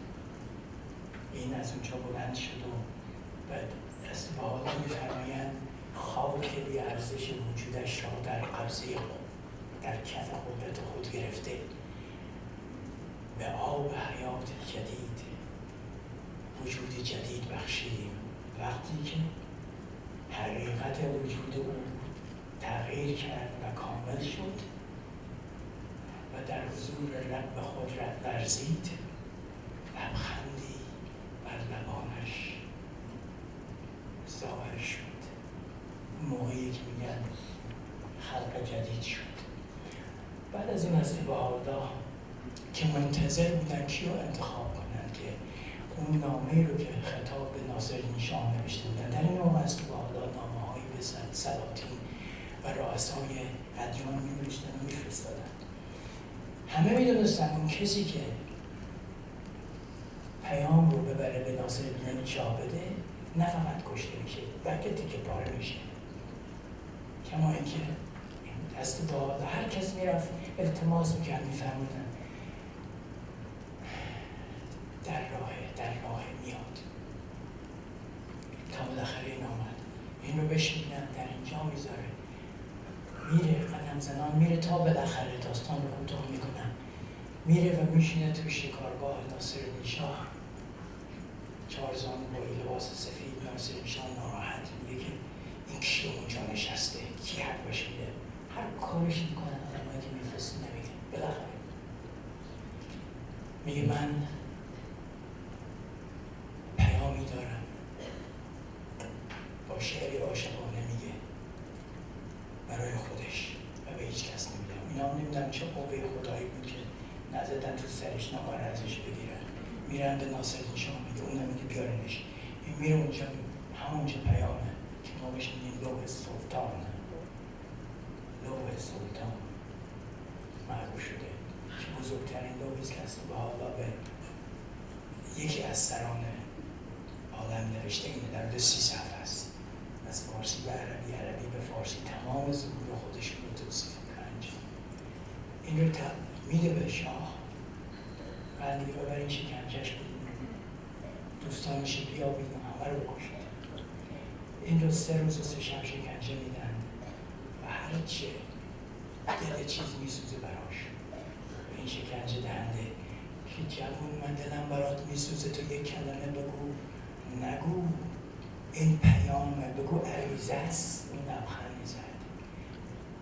این از اونجا بلند شد و بعد دست بهاءالله می‌فرمایند خاک بی ارزش وجودش را در قبضه در کف قدرت خود گرفته، به آب حیات جدید وجود جدید بخشیدیم. وقتی که حقیقت وجود او تغییر کرد و کامل شد و در حضور رب خود لرزید، لبخندی بر لبانش ظاهر شد. موقعی که میگن خلق جدید شد. بعد از این از بهاءالله که منتظر بودن کی رو انتخاب کنن که اون نامه‌ای رو که خطاب به ناصرالدین شاه نوشته بودن، در این موقع است با حالا نامه‌هایی به سلاطین و رؤسای ادیان می‌نوشتن و می‌فرستادن. همه می‌دونستن اون کسی که پیام رو ببره به ناصرالدین شاه بده نه فقط کشته میشه بلکه تیکه پاره میشه. کما اینکه دست با هر کس میرفت التماس میکرد، میفرمودن در راه میاد تا بالاخره این آمد. این رو بشینن در اینجا میذاره، میره قدم زنان میره تا بالاخره داستان رو کوتاه میکنن، میره و میشینه توی شکارگاه ناصرالدین شاه. چارزان با لباس سفید، ناصرالدین شاه ناراحت میگه که این کی اونجا نشسته، کی حق بشیده، هر کارش میکنن آدمایی که میفرستی نمیگه. بالاخره میگه من پیامی دارم، با شعری عاشقانه میگه برای خودش و به هیچ کس نمیدم. اینا نمیدونم چه قوه خدایی بود که نزدن تو سرش نامه رو ازش بگیرن. میرن به ناصرالدین شاه میگه، اون نمیگه بیارنش. این میره اونجا، همونجا پیامه که ما بهش میگیم لوح سلطان. لوح سلطان معروف شده که بزرگترین لوحی است که از بهاءالله به یکی از سران عالم نوشته. اینه در حدود 30 صفحه است، از فارسی به عربی، عربی به فارسی، تمام ظهور خودش رو توصیف میکنه. این رو میده به شاه، بعد میگه ببرین شکنجهش بدین، دوستانش بیابید و همه رو بکشید. این رو 3 روز و 3 شب شکنجه میدن و هر چه دل چیز میسوزه براش. این شکنجه دهنده که جوون من دلم برات میسوزه، تو یک کلمه بگو، نگو این پیامه، بگو عریضه است. اون لبخند میزد،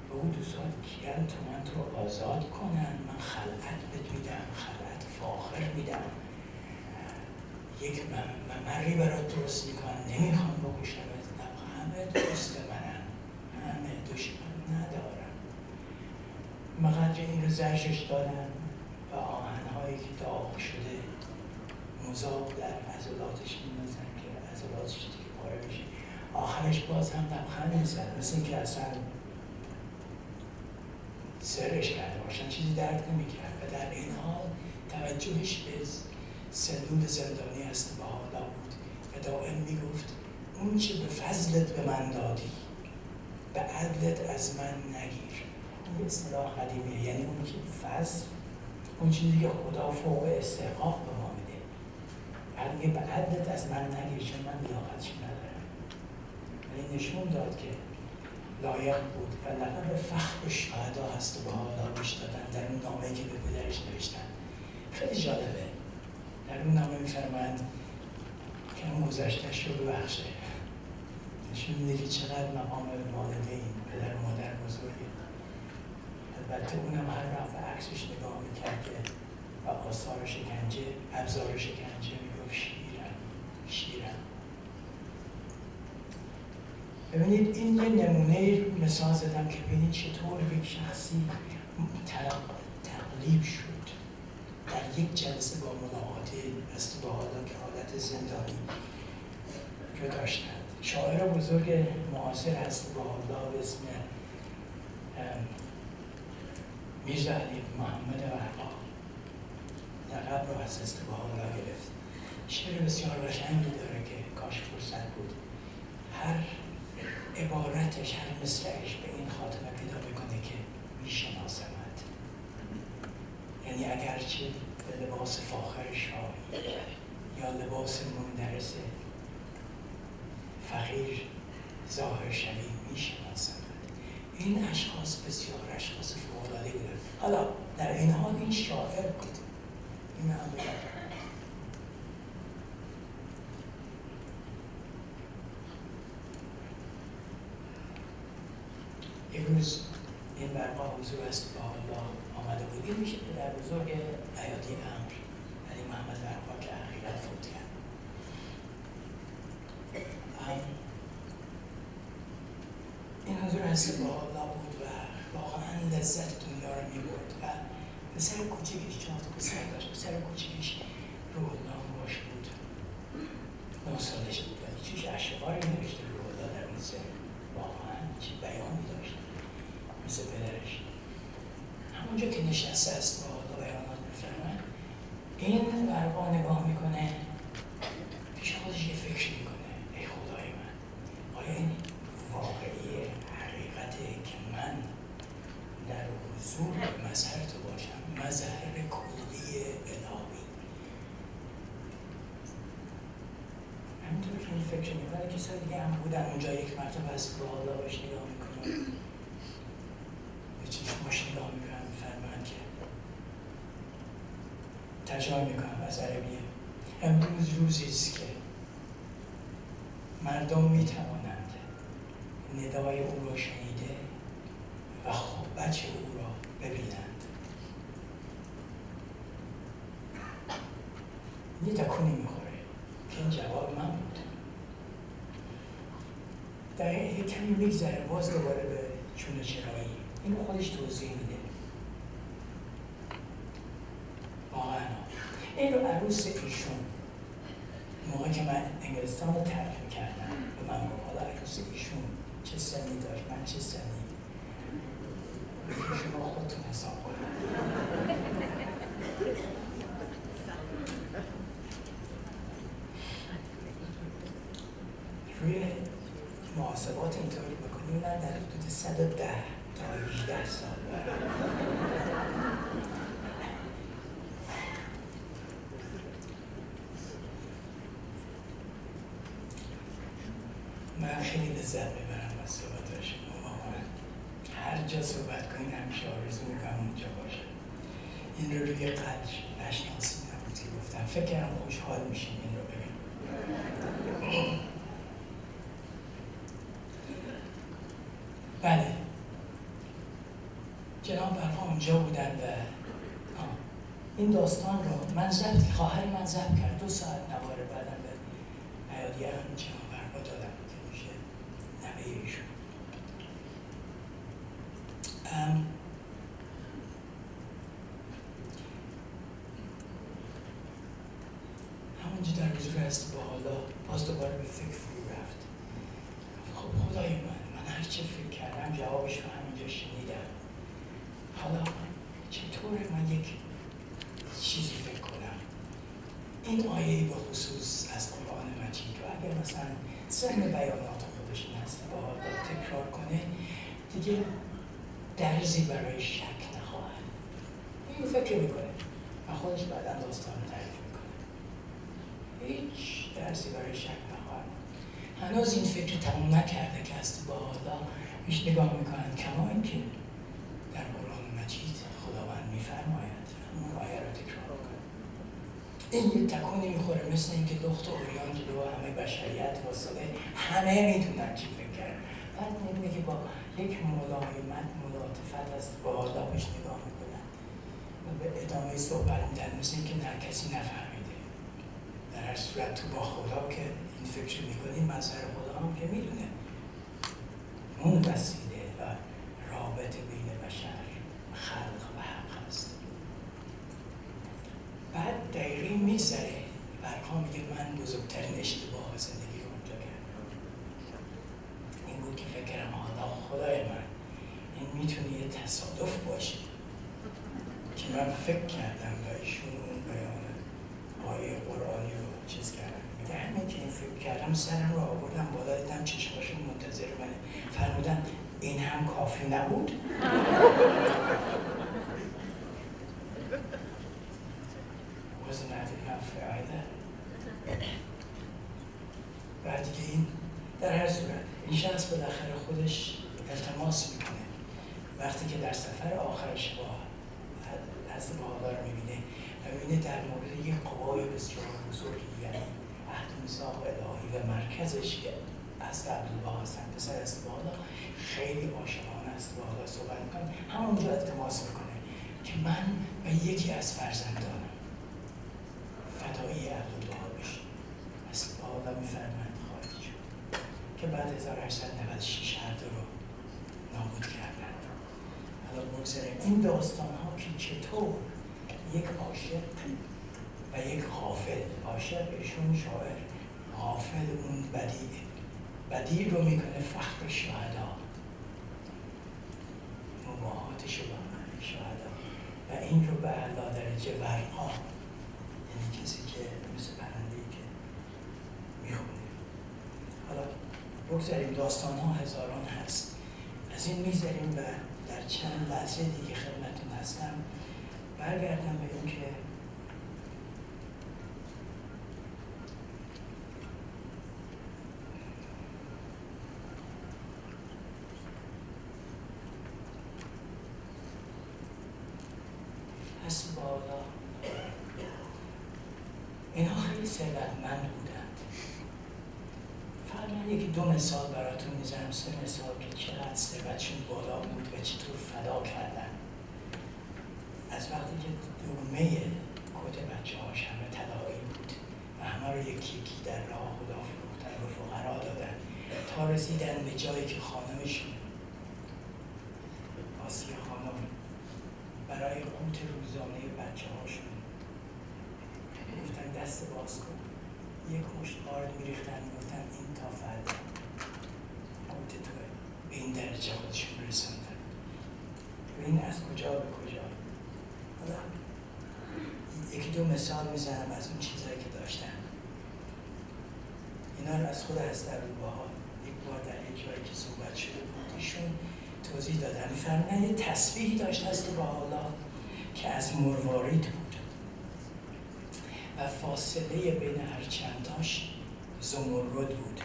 بگو دوستان کیان تو من تو آزاد کنن، من خلعت بهت میدم، خلعت فاخر میدم، یک ممری برات درست میکنن، نمیخوام بکشم، همه دوست منن، همه دشمن ندارم. مقدر این رو زجرش دادن و آهنهایی که داغ شده مذاب در عضلاتش می‌نازن که عضلاتش دیگه پاره میشه. آخرش باز هم لبخند میزد، مثل اینکه اصلا سرش کرده باشن، چیزی درد نمیکرد. و در این حال توجهش به سلول زندانی است بهاءالله بود و دائم میگفت اون چه به فضلت به من دادی به عدلت از من نگیر. این اصطلاح قدیمیه، یعنی اون که فضل، اون چیزی که خدا فوق استحقاق به ما میده، بعد میگه به عدلت از من نگیر چون من لیاقتش ندارم. ولی نشون داد که لایق بود و لقب فخر شهدا هست و بهاءالله بهش دادن در اون نامه‌ای که به پدرش نوشتن. خیلی جالبه، در اون نامه می‌فرمایند که اون گذشته‌اش رو ببخشه. نشون میده که چقدر مقام والدین، پدر و مادر بزرگه. البته اونم هر وقت به عکسش نگاه می‌کرد که و آثار شکنجه، ابزار شکنجه، میگفت شیرم. ببینید این یه نمونه مثال زدم که ببینید چطور یک شخصی تقلیب شد در یک جلسه با ملاقات بهاءالله که حالت زندانی رو داشتند. شاعر بزرگ معاصر هست بهاءالله به اسم میرزا علی محمد ورقا لقب رو از بهاءالله گرفت. شعر بسیار قشنگی داره که کاش فرصت بود هر عبارتش، هر مصرعش به این خاتمه پیدا بکنه که میشناسمت. یعنی اگرچه به لباس فاخر شاهی یا لباس مندرس فقیر ظاهر شوی، میشناسمت. این اشخاص بسیار اشخاص فوق‌العاده‌ای بودن. حالا در این حال این شاعر بود. این هم یک روز این برقا حضور است بهاءالله آمده بود. این میشه پدر بزرگ ایادی امر علی محمد برقا که اخیراً فوت کرد. این حضور است بهاءالله بود و واقعاً لذت دنیا رو می‌برد و پسر کوچکش، 4 تا پسر داشت، پسر کوچکش روح‌الله باش بود 9 سالش بود ولی چیش اشعاری نوشته رو خدا در اون سن، واقعا چه بیانی داشت مثل پدرش. همونجا که نشسته است با خدا بیانات میفرمد، این برقا نگاه میکنه، پیش خودش یه فکر میکنه، ای خدای من، آیا این واقعی حقیقته که من در حضور مظهر تو باشم، مظهر کلی الهی؟ همینطور که این فکر میکنه کسای دیگه هم بودن اونجا، یک مرتبه از با الله باش نگاه میکنه، به چشماش نگاه میکنم، میفرمایند که ترجمه میکنم از عربیه: امروز روزی است که مردم میتوانند ندای او را شنیده و بچه او را ببینند. یه تکونی میخوره که این جواب من بود. دقیقه کمی میگذره، باز دوباره به چونه چرایی اینو خودش توضیح میده. واقعا این رو عروس ایشون موقع که من انگلستان رو ترک میکردم به من گفت حالا عروس ایشون چه سنی داشت، من چه سنی، بگی شما خودتون حساب کنید. روی محاسبات اینطوری بکنیم من در حدود 110 تا 18 سال من خیلی لذت میبرم از صحبت شما. واقعا هر جا صحبت کنین همیشه آرزو میکنم اونجا باشه. این رو روی قدر نشناسی نبودی گفتم، فکر کردم خوشحال میشین این رو ببین. بله، جناب برها اونجا بودن و این داستان رو من ضبط، خواهر من ضبط کرد، 2 ساعت نواره بعدم به ایادیه هم جناب برها دادم که میشه نوه ایشون. همونجا در حضور هست با حالا باز دوباره به فکر فرو رفت. خب خدای من هر چه فکر کردم جوابش رو همینجا شنیدم. حالا چطور من یک چیزی فکر کنم؟ این آیه به خصوص از قرآن مجید رو اگر مثلا ضمن بیانات خودش این هست با حالا تکرار کنه دیگه درزی برای شک نخواهد. این فکر میکنه و خودش بعدا داستان رو تعریف میکنه، هیچ درزی برای شک نخواهد. هنوز این فکر تموم نکرده که از با حالا میش نگاه میکنن، کما این که در قرآن مجید خداوند میفرماید همون آیه رو تکرار کنه. این یه تکونی میخوره، مثل اینکه لخت و عریان جلو همه بشریت واسطه همه میدونن چی فکر کرد. بعد میبینه که با یک ملایمت ملاطفت است با حالا بهش نگاه میکنن و به ادامه صحبت میدن، مثل اینکه نه کسی نفهمیده. در هر صورت تو با خدا که این فکر میکنی مظهر خدا هم که میدونه اون وسیله و رابطه بین بشر خلق و حق هست. بعد دقیقی میگذره برها میگه من بزرگترین اشتباه زندگی رو اونجا کردم. این بود که فکر کردم حالا خدای من این میتونه یه تصادف باشه که من فکر کردم و ایشون اون بیان آیه قرآنی رو چیز کردم. میگه همین که این فکر کردم سرم رو آوردم بالا، دیدم چشماشون منتظر منه، فرمودن این هم کافی نبود؟ wasn't that enough either؟ بعد دیگه این در هر صورت این شخص بالاخره خودش التماس میکنه وقتی که در سفر آخرش با دست با حالا رو میبینه و میبینه در مورد یک قوای بسیار بزرگی، یعنی عهد و میثاق الهی و مرکزش که از عبدالله هستن، پسر است با حالا خیلی عاشقانه است با حالا صحبت میکنه. همونجا التماس میکنه که من و یکی از فرزندانم فدایی عبدالله بشیم. پس با حالا میفرمند خواهد شد که بعد 1896 هر دو رو نابود کردن. حالا بگذاریم این داستان ها که چطور یک عاشق و یک غافل، عاشق ایشون شاعر، غافل اون بدیع رو میکنه فخر شهدا، مباهاتش رو با شهدا و این رو به اعلی درجه ورقا، یعنی کسی که مثل پرنده‌ای که میخونه. حالا بگذاریم داستان ها هزاران هست، از این میذاریم و در چند لحظه دیگه خدمتتون هستم برگردم به این که هست بالا اینها خیلی ثروتمند بودند. فقط من یکی دو مثال براتون میزنم، سه مثال که چقدر ثروتشون بالا بود و چطور فدا کردن. از وقتی که لقمه کت بچه هاش همه طلایی بود و همه رو یکی یکی در راه خدا فروختن و فقرا دادن تا رسیدن به جایی که خانمشون آسیه خانم برای قوت روزانه بچه هاشون گفتن دست باز کن، یک مشت آرد میریختن، گفتن این تا فردا قوت توه. به این درجه خودشون رسوندن و این از کجا به کجا. حالا یکی دو مثال میزنم از اون چیزهایی که داشتن. اینا رو از خود حضرت ابوالبها یک بار در یک جایی که صحبت شده بود ایشون توضیح دادن. می‌فرمایند یه تسبیحی داشت حضرت بهاءالله که از مروارید بود و فاصله بین هر چندتاش زمرد بود.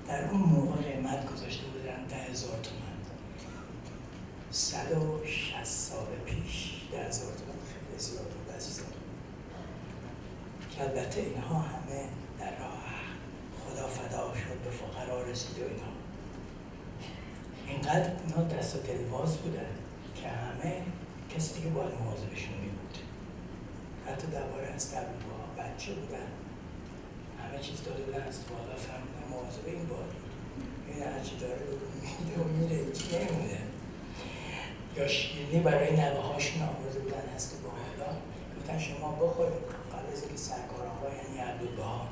در اون موقع قیمت گذاشته بودن 10,000 تومان. 160 سال پیش 10,000 تومان خیلی زیاد بود عزیزان. که البته اینها همه در راه خدا فدا شد، به فقرا رسید و اینها. اینقدر اینا دست و دلباز بودن که همه کسی دیگه باید مواظبشون می بود. حتی درباره از ابوالبها بچه بودن، همه چیز داده بودن از بالا، فرمودن مواظب این باید این هرچی داره میده و میره، هیچی نمیمونه. یا شیرینی برای نوه هاشون آورده بودن از بهاءالله، گفتن شما بخورید قبل از اینکه سرکار آقا یعنی عبدالبها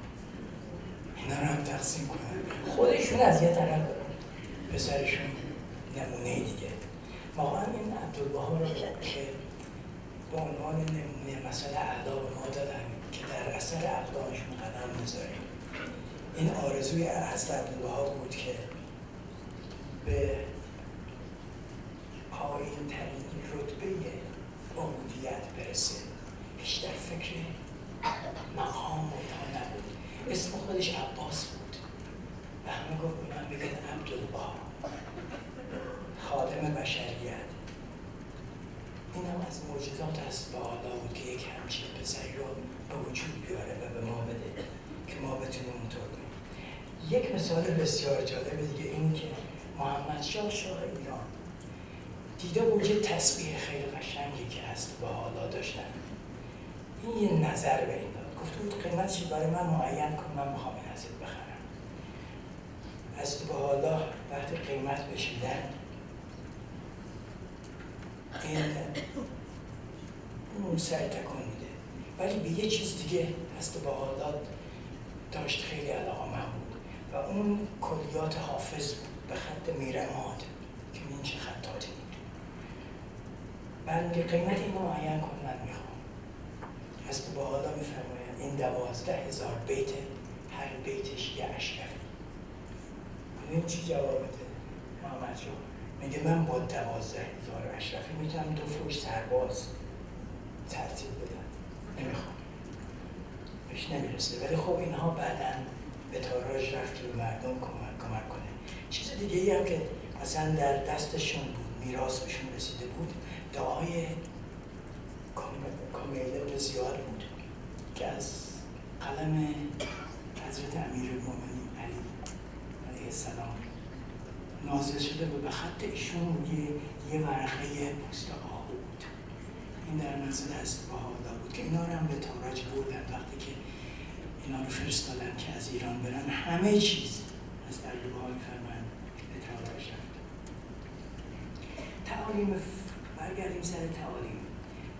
اینا رو هم تقسیم کنن. خودشون از یه طرف پسرشون نمونه دیگه. واقعا این عبدالبها رو که به عنوان نمونه مثلا اعلا به ما دادن که در اثر اقدامشون قدم میذاریم. این آرزوی حضرت عبدالبها بود که به پایین ترین رتبه عبودیت برسه. بیشتر فکر مقام و اینها نبود. اسم خودش عباس بود و همه گفت به من بگن عبدالبها، خادم بشریت. این هم از معجزات هست بهاءالله بود که یک همچین پسری رو به وجود بیاره و به ما بده که ما بتونیم اونطور کنیم. یک مثال بسیار جالب دیگه این که محمدشاه شاه ایران دیده بود یه تسبیح خیلی قشنگی که هست بهاءالله داشتن. این یه نظر به این داد، گفته بود قیمتش برای من معین کن، من میخوام این ازت بخرم. از بهاءالله وقتی قیمت بشیدن این اون سعی تکون میده، ولی به یه چیز دیگه هست بهاءالله داشت خیلی علاقه‌مند بود و اون کلیات حافظ بود به خط میرماد که این چه خطاتی بود. بعد میگه قیمت اینو معین کن، من میخوام. هست بهاءالله میفرماید این 12,000 بیت، هر بیتش یه اشرفی. این چی جواب بده محمدشاه؟ میگه من با 12,000 اشرفی میتونم 2 فوج سرباز ترتیب بدم، نمیخوام، بهش نمیرسه. ولی خب اینها بعداً به تاراج رفت که به مردم کمک کنه. چیز دیگه ای هم که مثلا در دستشون بود، میراث بهشون رسیده بود، دعای کامیل ابن زیاد بود که از قلم حضرت امیرالمومنین علی علیه السلام نازل شده و به خط ایشون یه ورقه پوست آهو بود. این در منزل حضرت بهاءالله بود که اینا رو هم به تاراج بردن. وقتی که اینا رو فرستادن که از ایران برن، همه چیز از ابوالبها می‌فرمایند به تاراج رفت. تعالیم برگردیم سر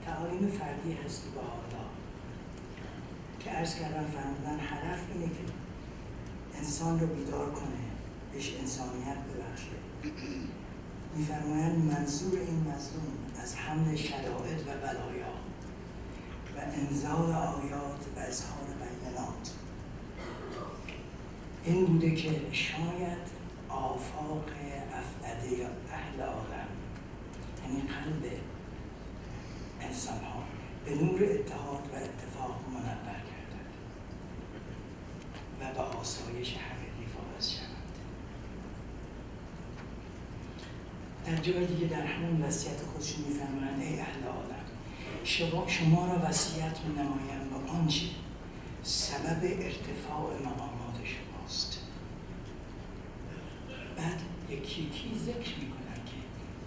تعالیم فردی هست بهاءالله که عرض کردن فرمودن هدف اینه که انسان رو بیدار کنه، بهش انسانیت ببخشه. می‌فرمایند منظور این مظلوم از حمل شدائد و بلایا و انزال آیات و اظهار بینات این بوده که شاید آفاق افعده اهل عالم، یعنی قلب انسان ها، به نور اتحاد و اتفاق منور گردد و به آسایش حقیقی فائز شود. در جای دیگه در همون وصیت خودش می‌فرمایند ای اهل عالم، شما را وصیت می‌نمایم به آنچه سبب ارتفاع مقامات شماست. بعد یکی ذکر می‌کنند که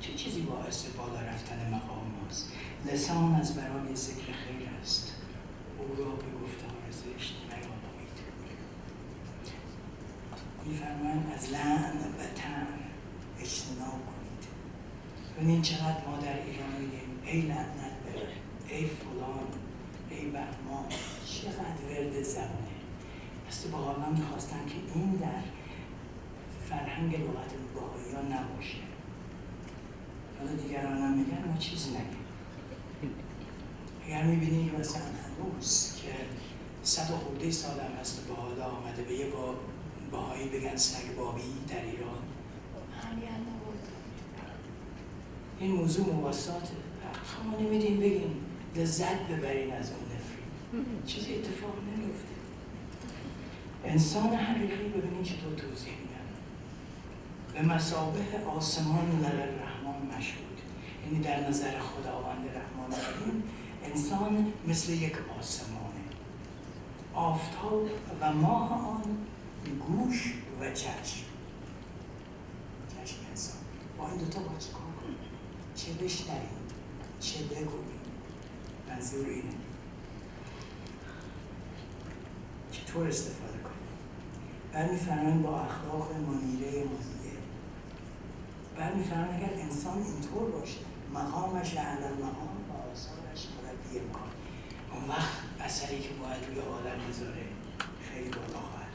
چه چیزی باعث بالا رفتن مقام ماست. لسان از برای ذکر خیر است، او را به گفتار زشت نیالایید. می‌فرمایند از لعن و طعن اجتناب کنید. ببینید چقدر ما در ایران میگیم ای لعنت بره، ای فلان، ای بهمان، چقدر ورد زبانه. پس باحالا میخواستن که این در فرهنگ لغت بهائیان نباشه. حالا دیگران هم میگن ما چیزی نگیم. اگر میبینی که مثلا هنوز که 100 و خورده سال هم هست باحالا آمده به یه بهایی بگن سگ بابی در ایران، این موضوع مواساته. شما نمیدین بگین لذت ببرین از اون نفرین، چیزی اتفاق نمیفته. انسان حقیقی ببینین چطور توضیح میدن، به مثابه آسمان لر الرحمن مشهود، یعنی در نظر خداوند رحمان الرحیم انسان مثل یک آسمانه، آفتاب و ماه آن گوش و چشم انسان. با این دوتا با چه کار کنیم؟ چه بشنویم، چه بگوییم؟ منظور اینه چطور استفاده کنیم. بعد می‌فرمایند با اخلاق منیره مضیه. بعد می‌فرمایند اگر انسان اینطور باشه مقامش اعلی المقام و آثارش مربی امکان، اون وقت اثری که باید روی عالم بذاره خیلی بالا خواهد.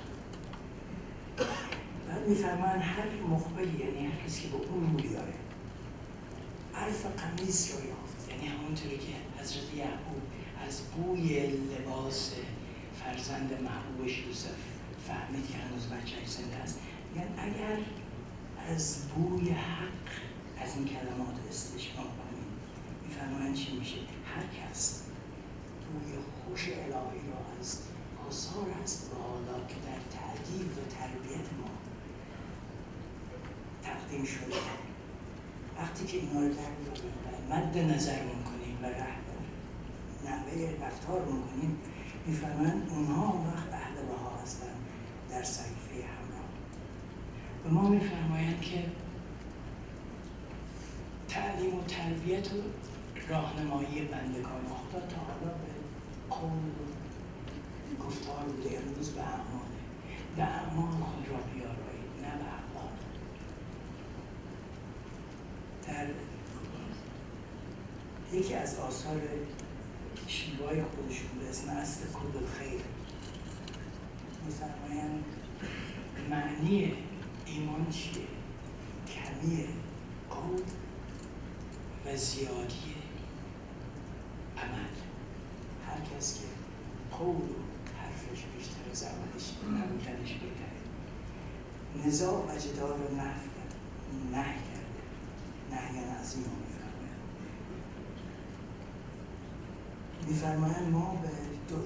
بعد می‌فرمایند هر مقبلی، یعنی هر کسی که به اون روی داره، عرف قمیص رو یافت، یعنی همونطوری که حضرت یعقوب از بوی لباس فرزند محبوبش یوسف فهمید که هنوز بچه‌اش زنده است. یعنی اگر از بوی حق از این کلمات استشمام کنیم، می‌فرمایند چی میشه؟ هر کس بوی خوش الهی را از آثار هست و حالا که در تعدیل و تربیت ما تقدیم شده، وقتی که اینا رو در مد نظرمون کنیم و نحوه رفتارمون کنیم، می‌فرمایند اونها اون وقت اهل بها هستن در صحیفه همراه. و ما می‌فرمایند که تعلیم و تربیت و راهنمایی بندگان خدا تا حالا به قول و گفتار بوده، امروز به اعماله. به اعمال خود را بیارایید، نه به اقوال. در یکی از آثار شیوای خودشون به اسم اصل کل الخیر می‌فرمایند معنی ایمان چیه؟ کمی قول و زیادی عمل. هر کس که قول و حرفش بیشتر از عملش نبودنش بهتره. نزاع و جدال رو نهی کرده، نهی عظیم رو می‌فرمایند ما به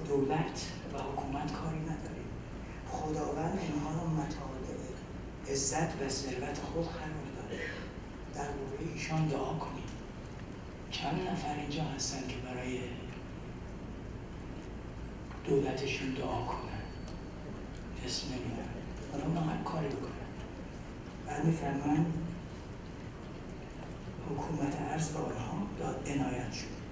دولت و حکومت کاری نداریم. خداوند اینها رو مطالع عزت و ثروت خود قرار داده. درباره ایشان دعا کنیم. چند نفر اینجا هستن که برای دولتشون دعا کنن؟ اسم نمیدن. حالا اونا هر کاری بکنن. بعد می‌فرمایند حکومت ارض به آنها داد انایت شد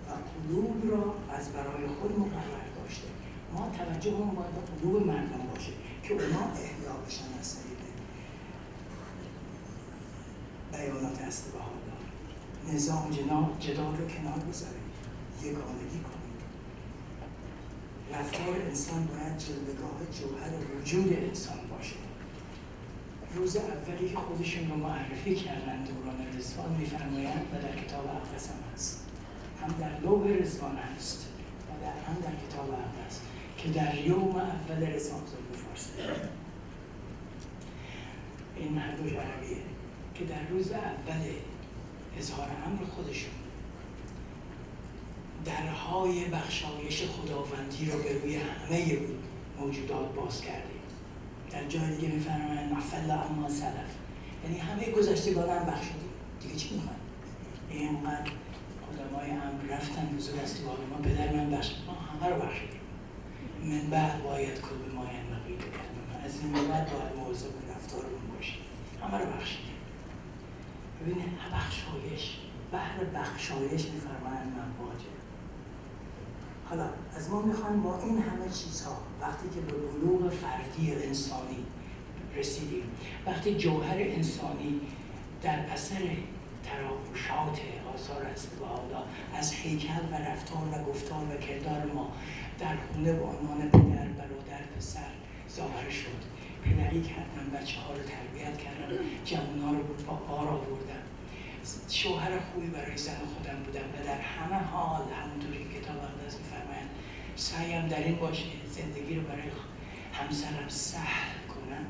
و قلوب را از برای خود مقرر داشته. ما توجهمون باید به قلوب مردم باشه که اونا احیا بشن از طریق بیانات اصل بهاءالله. نظام جدال رو کنار بذارید، یگانگی کنید. رفتار انسان باید جلوه‌گاه جوهر وجود انسان باشه. روز اولی که خودشون رو معرفی کردن دوران رضوان می‌فرمایند و در کتاب اقدس هم هست، هم در لوح رضوان هست و هم در کتاب اقدس که در یوم اول رضوان فارسی، این هر دوش عربیه، که در روز اول اظهار امر خودشون درهای بخشایش خداوندی رو به روی همه موجودات باز کردیم. در جای دیگه می‌فرمایند عفا عما سلف، یعنی همه گذشتگان هم بخشیدیم، دیگه چی می‌خوایم؟ اینقدر قدمای امر رفتن حضور استوار ما، پدر من بخشید، ما همه رو بخشیدیم. من بعد باید کل ما ینبغی بکردم، از این بعد باید موضوع به رفتارمون باشیم، همه رو بخشیدیم. ببینید بخشایش، بحر بخشایش می‌فرمایند مواجه. حالا از ما میخوان با این همه چیزها وقتی که به بلوغ فردی انسانی رسیدیم، وقتی جوهر انسانی در اثر تراوشات آثار بهاءu'لláh از هیکل و رفتار و گفتار و کردار ما در خونه به عنوان پدر، برادر، پسر ظاهر شد. پدری کردم، بچه‌ها رو تربیت کردم، جوان‌ها رو با بار آوردم، شوهر خوبی برای زن خودم بودم و در همه حال همونطوری که کتاب اقدس می‌فرمایند سعیم در این باشه زندگی رو برای همسرم سهل کنم.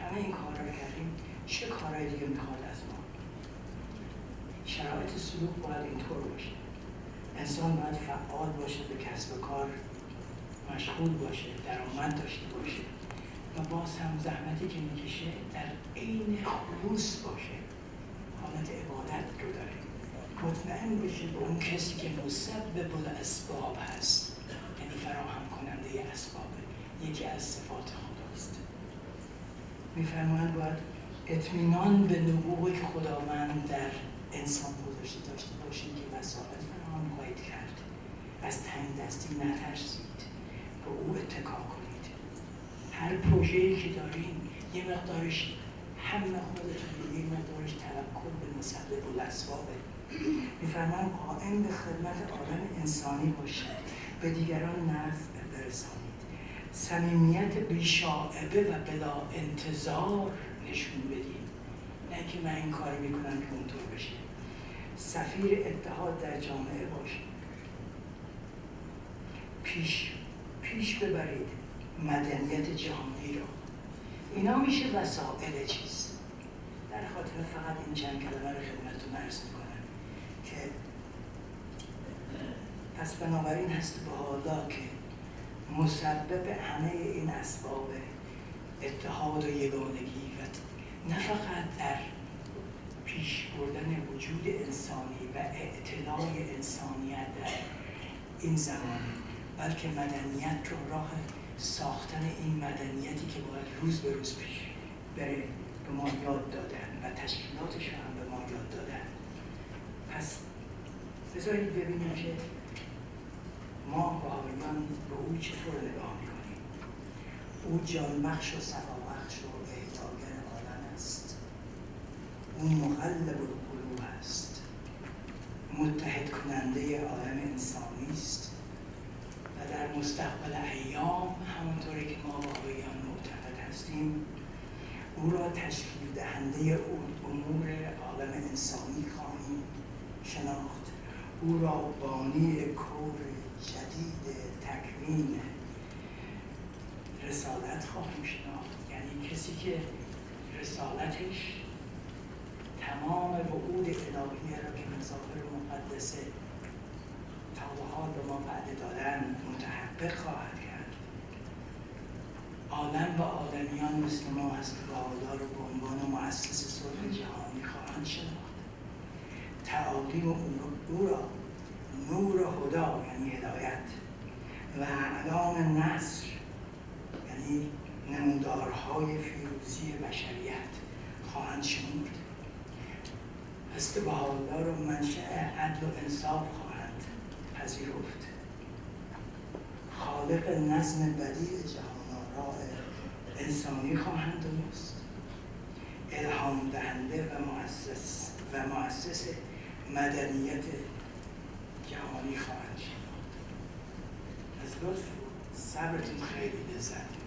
همه این کارا رو کردیم. چه کارهای دیگه میخواد از ما؟ شرایط سلوک باید اینطور باشه. انسان باید فعال باشه، به کسب و کار مشغول باشه، درآمد داشته باشه و باز هم زحمتی که میکشه در عین خلوص باشه، حالت عبادت رو داره. مطمئن بشه به اون کسی که مسبب الاسباب هست، یعنی فراهم کننده اسباب، یکی از صفات خداست. میفرمایند باید اطمینان به نبوغی که خداوند در انسان گذاشته داشته باشید که وسایل فراهم خواهید کرد. از تنگ دستی نترسید، به او اتکا کنید. هر پروژه‌ای که دارین یه مقدارش همه خودتون، یه مقدارش توکل به مسبب الاسبابه. میفرمایند قائم به خدمت عالم انسانی باشید، به دیگران نفع برسانید، صمیمیت بی‌شائبه و بلا انتظار نشون بدید، نه که من این کار میکنم که اونطور بشه. سفیر اتحاد در جامعه باشید، پیش ببرید مدنیت جهانی را. اینا میشه وسائل چیز. در خاطر فقط این چند کلمه رو خدمتتون عرض میکنم که پس بنابراین هست بهاءu'لláh که مسبب همه این اسباب اتحاد و یگانگی و نه فقط در پیش بردن وجود انسانی و اعتلاع انسانیت در این زمانه، بلکه مدنیت رو راه ساختن این مدنیتی که باید روز به روز پیش بره به ما یاد دادن و تشکیلاتش رو هم به ما یاد دادن. پس بذارید ببینیم که ما بهائیان به او چطور نگاه میکنیم. او جانبخش و صفابخش و احیاگر عالم است. او مقلب القلوب است، متحد کننده عالم انسانی است و در مستقبل ایام همونطوری که ما بهائیان معتقد هستیم او را تشکیل دهنده امور عالم انسانی خواهیم شناخت. او را بانی کور جدید تکوین رسالت خواهیم شناخت، یعنی کسی که رسالتش تمام وعود الهیه را که مظاهر مقدسه تا به حال به ما وعده دادن متحقق خواهد کرد. عالم و آدمیان مثل ما هست که بهاءu'لláh رو به عنوان مؤسس صلح جهانی خواهند شناخت. تعالیم او را نور هدا یعنی هدایت و اعلام نصر یعنی نمودارهای فیروزی بشریت خواهند شمرد. هست بهاءu'لláh رو منشأ عدل و انصاف خواهند پذیرفت. خالق نظم بدیع جهان‌آرا انسانی خواهند دونست. الهام دهنده و مؤسس مدنیت جهانی خواهند شد. از لطف صبرتون خیلی لذت